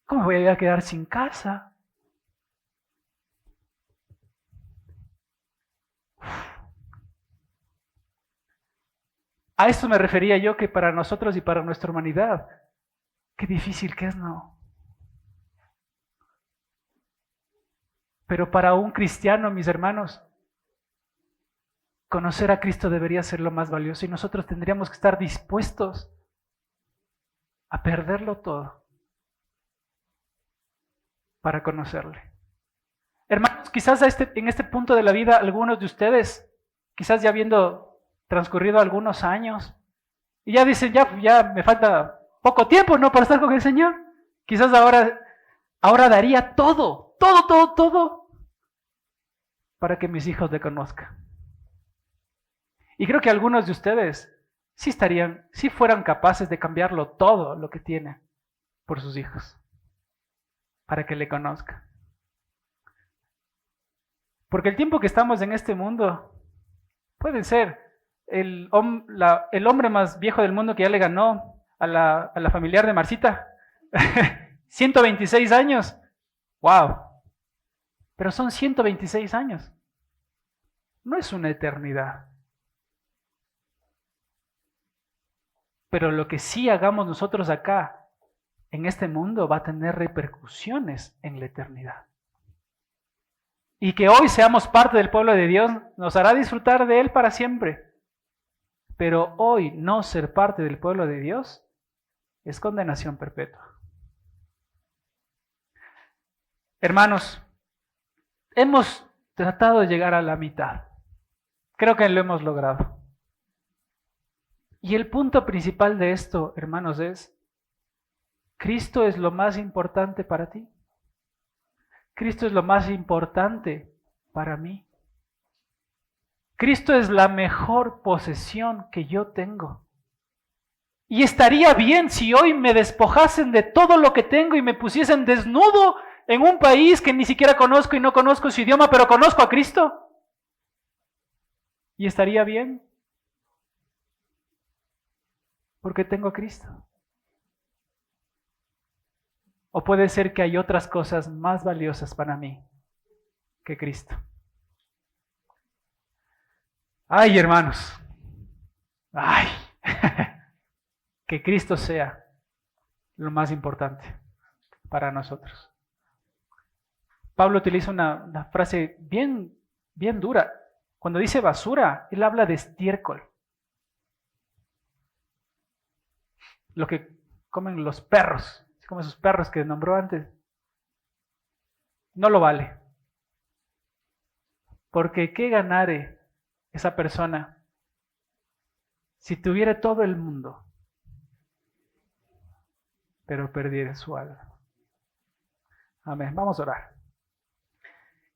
¿Cómo me voy a quedar sin casa? A esto me refería yo, que para nosotros y para nuestra humanidad, qué difícil que es, ¿no? Pero para un cristiano, mis hermanos, conocer a Cristo debería ser lo más valioso y nosotros tendríamos que estar dispuestos a perderlo todo para conocerle. Hermanos, quizás en este punto de la vida, algunos de ustedes, quizás ya habiendo transcurrido algunos años, y ya dicen, ya me falta poco tiempo, ¿no?, para estar con el Señor. Quizás ahora daría todo para que mis hijos le conozcan. Y creo que algunos de ustedes sí fueran capaces de cambiarlo todo lo que tienen por sus hijos, para que le conozcan. Porque el tiempo que estamos en este mundo puede ser el hombre más viejo del mundo que ya le ganó a la familiar de Marcita. 126 años. ¡Wow! Pero son 126 años. No es una eternidad. Pero lo que sí hagamos nosotros acá, en este mundo, va a tener repercusiones en la eternidad. y que hoy seamos parte del pueblo de Dios nos hará disfrutar de Él para siempre. Pero hoy no ser parte del pueblo de Dios es condenación perpetua. Hermanos, hemos tratado de llegar a la mitad. Creo que lo hemos logrado. Y el punto principal de esto, hermanos, es: Cristo es lo más importante para ti. Cristo es lo más importante para mí. Cristo es la mejor posesión que yo tengo. Y estaría bien si hoy me despojasen de todo lo que tengo y me pusiesen desnudo en un país que ni siquiera conozco y no conozco su idioma, pero conozco a Cristo. Y estaría bien, porque tengo a Cristo. O puede ser que hay otras cosas más valiosas para mí que Cristo. Ay, hermanos, ay, que Cristo sea lo más importante para nosotros. Pablo utiliza una frase bien dura. Cuando dice basura, él habla de estiércol. Lo que comen los perros, como esos perros que nombró antes. No lo vale. Porque ¿qué ganare esa persona si tuviera todo el mundo, pero perdiera su alma? Amén. Vamos a orar.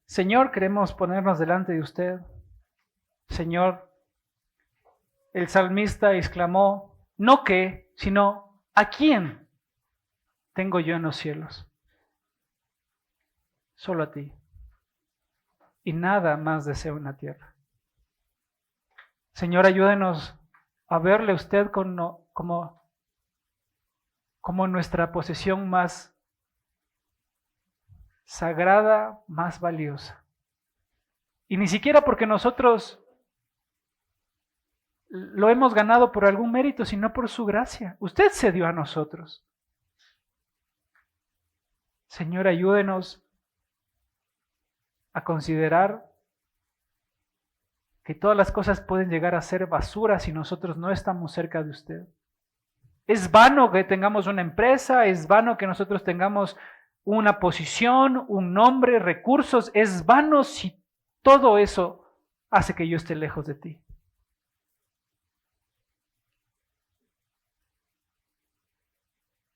Señor, queremos ponernos delante de usted. Señor, el salmista exclamó, no qué, sino ¿a quién tengo yo en los cielos? Solo a ti. Y nada más deseo en la tierra. Señor, ayúdenos a verle a usted como nuestra posesión más sagrada, más valiosa. Y ni siquiera porque nosotros lo hemos ganado por algún mérito, sino por su gracia. Usted se dio a nosotros. Señor, ayúdenos a considerar que todas las cosas pueden llegar a ser basura si nosotros no estamos cerca de usted. Es vano que tengamos una empresa, es vano que nosotros tengamos una posición, un nombre, recursos. Es vano si todo eso hace que yo esté lejos de ti.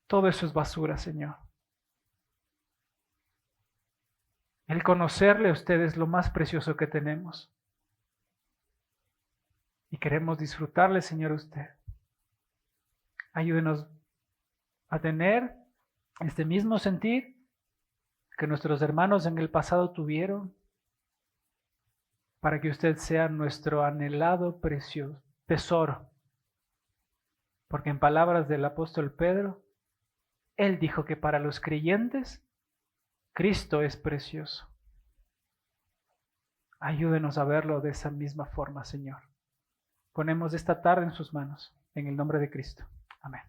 Todo eso es basura, Señor. El conocerle a usted es lo más precioso que tenemos. Y queremos disfrutarle, Señor, a usted. Ayúdenos a tener este mismo sentir que nuestros hermanos en el pasado tuvieron, para que usted sea nuestro anhelado precioso tesoro. Porque en palabras del apóstol Pedro, él dijo que para los creyentes Cristo es precioso. Ayúdenos a verlo de esa misma forma, Señor. Ponemos esta tarde en sus manos, en el nombre de Cristo. Amén.